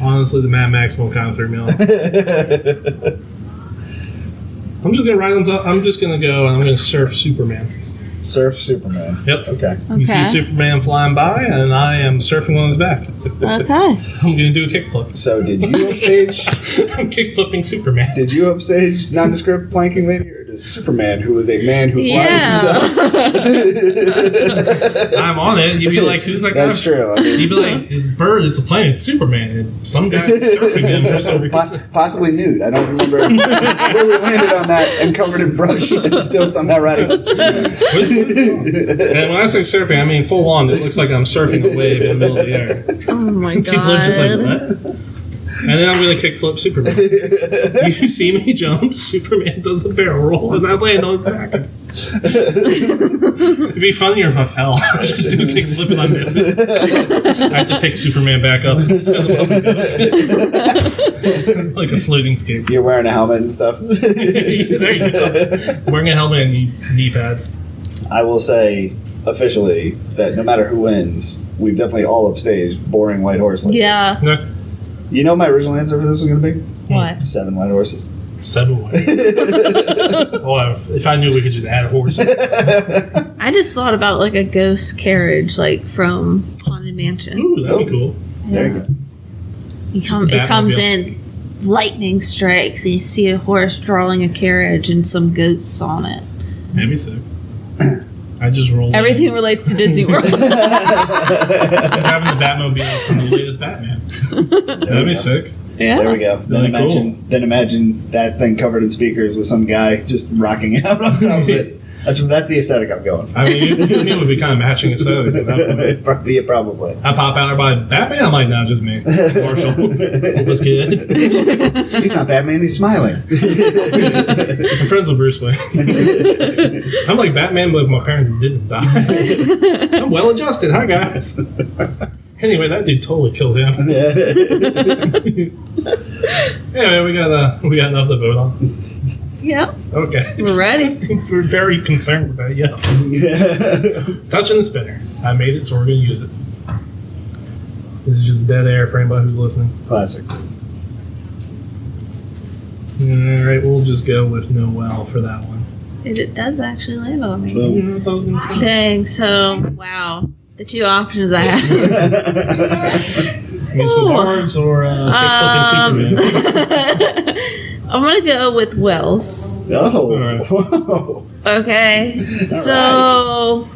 honestly, the Mad Max one kind of threw me off. I'm just gonna ride on top. I'm just gonna go and I'm gonna surf Superman. Surf Superman. Yep. Okay. You see Superman flying by, and I am surfing on his back. Okay. I'm gonna do a kickflip. So did you upstage? I'm kickflipping Superman. Did you upstage nondescript planking lady, or does Superman, who is a man who flies himself? I'm on it. You'd be like, "Who's that guy?" That's true. I mean, You'd be like, "It's Bird. It's a plane. It's Superman." And some guy's surfing him for some reason. possibly nude. I don't remember where we landed on that, and covered in brush, and still somehow riding on Superman. And when I say surfing, I mean full on. It looks like I'm surfing a wave in the middle of the air. Oh my God. People are just like, what? And then I'm going to kickflip Superman. You see me jump, Superman does a barrel roll, and I land on his back. It'd be funnier if I fell. Just do a kickflip and I miss it. I have to pick Superman back up and set him up and go. Like a floating skate. You're wearing a helmet and stuff. There you go. Wearing a helmet and knee pads. I will say officially that no matter who wins, we've definitely all upstaged boring white horse. Lady. Yeah. No, You know my original answer for this was going to be? What? 7 white horses. 7 white. Well, if I knew we could just add a horse. I just thought about like a ghost carriage, like from Haunted Mansion. Ooh, that'd be cool. There you go. It comes in, lightning strikes, and you see a horse drawing a carriage and some ghosts on it. That'd be sick. I just rolled. Everything relates to Disney World. I'm grabbing the Batmobile from the latest Batman. That'd be sick. Yeah. There we go. Then imagine that thing covered in speakers with some guy just rocking out on top of it. That's the aesthetic I'm going for. I mean, you and me would be kind of matching aesthetics at that point. Probably. I pop out there by Batman. I'm like, no, just me. Marshall. What's good? He's not Batman. He's smiling. I'm friends with Bruce Wayne. I'm like Batman, but my parents didn't die. I'm well adjusted. Hi, guys. Anyway, that dude totally killed him. Anyway, we got enough to vote on. Yep. Okay. We're ready. We're very concerned with that. Yeah. Touching the spinner. I made it, so we're going to use it. This is just dead air for anybody who's listening. Classic. All right, we'll just go with Noel for that one. It does actually land on me. You know what I was going to say? Dang. So, wow. The two options I have. Musical Bards or Kickflipping Superman? I'm going to go with Wells. Oh. Right. Whoa. Okay. So,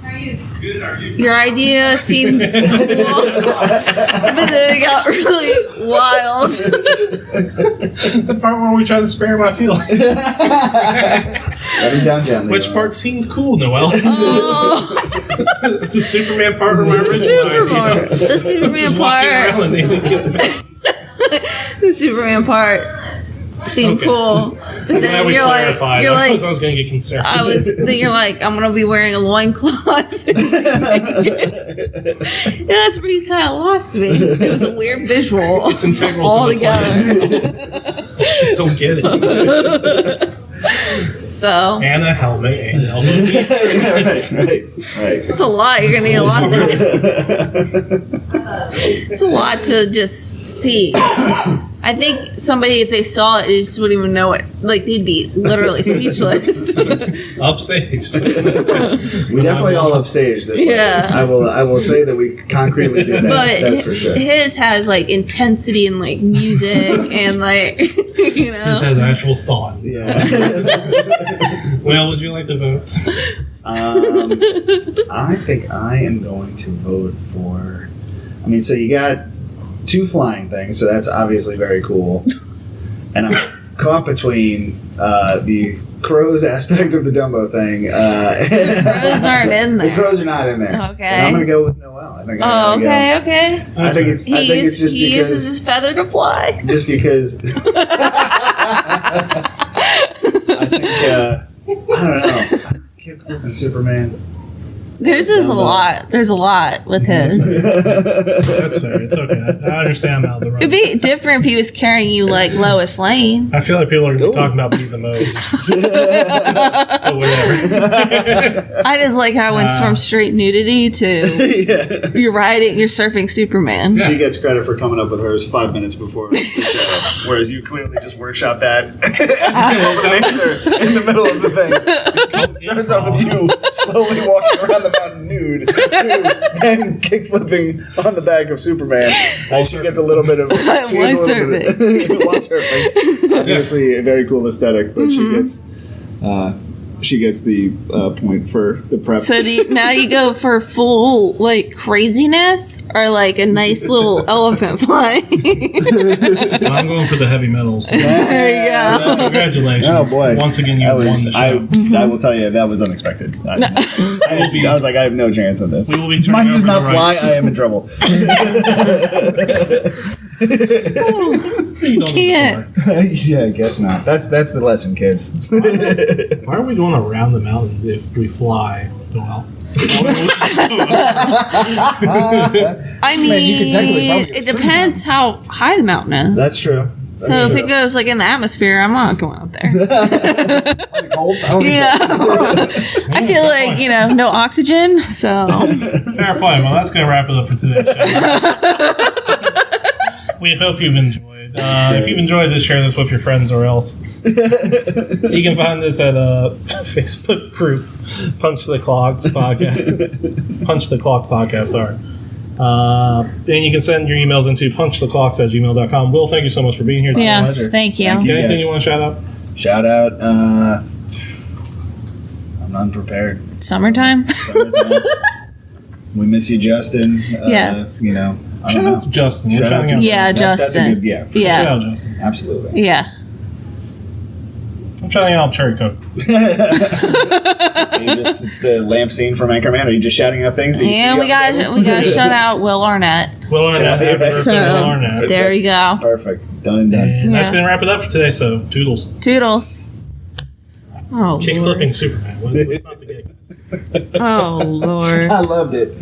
your idea seemed cool, but then it got really wild. The part where we try to spare my feelings. Let him down gently. Which part seemed cool, Noel? Oh. The Superman part or my original idea? The Superman part. The Superman part seemed cool. But then we you're clarified. like, I was going to get concerned. then you're like, I'm gonna be wearing a loincloth. That's where you kind of lost me. It was a weird visual. It's integral all to the together. Just don't get it. So And a helmet and elbow. Right. it's a lot. You're gonna need a lot. It's a lot to just see. I think somebody, if they saw it, they just wouldn't even know it. Like, they'd be literally speechless. Upstage. We definitely all upstaged this. Yeah. I will say that we concretely did that. But That's for sure. his has, like, intensity and, like, music and, like, you know. This has actual thought. Yeah. Well, would you like to vote? I think I am going to vote for. I mean, so you got 2 flying things, so that's obviously very cool. And I'm caught between the crows aspect of the Dumbo thing. The crows aren't in there. The crows are not in there. Okay. And I'm going to go with Noel. I think Oh, okay, okay. I think it's just He because. uses his feather to fly. Just because. I think. I don't know. Kickflip and Superman. There's a lot. There's a lot with his. That's fair. It's okay. I understand now the It'd be different if he was carrying you like Lois Lane. I feel like people are going to be talking about me the most. But whatever. I just like how it went from straight nudity to you're surfing Superman. She gets credit for coming up with hers 5 minutes before the show, whereas you clearly just workshop that and came up with an answer in the middle of the thing. It starts off with you slowly walking around the mountain nude to then kickflipping on the back of Superman. And she gets a little bit of while surfing. Obviously, a very cool aesthetic, but she gets the point for the prep. So now you go for full like craziness or like a nice little elephant flying? Well, I'm going for the heavy metals. There you go. Congratulations. Oh boy! Once again, you won the show. I will tell you that was unexpected. I was like, I have no chance on this. We will be Mine does turning not over the fly. rights. I am in trouble. You don't need to fly. Yeah, I guess not. That's the lesson, kids. Why are we going around the mountain if we fly, Noel? I mean, it depends how high the mountain is. That's true. So if it goes like in the atmosphere, I'm not going up there. Cold? Yeah. I feel like, no oxygen, so. Fair play. Well, that's going to wrap it up for today's show. We hope you've enjoyed. If you've enjoyed this, share this with your friends or else. You can find this at a Facebook group, Punch the Clocks Podcast. Punch the Clock Podcast, sorry. And you can send your emails into punchtheclocks@gmail.com. Will, thank you so much for being here today. Yes, thank you. Anything you want to shout out? Shout out. I'm unprepared. Summertime? We miss you, Justin. Yes. Shout out to Justin. We're Shout out shouting to out Yeah, Justin. That's a Justin. good, Yeah. Shout out Justin. absolutely. Yeah. I'm trying out cherry coke. It's the lamp scene from Anchorman. Are you just shouting out things? That you And see we got to shout out Will Arnett. Will Arnett. Happy birthday, Will Arnett. There you go. Perfect. Done and done. And that's going to wrap it up for today, so toodles. Toodles. Oh, Kick flipping Superman. What's not the gig? Oh, Lord. I loved it.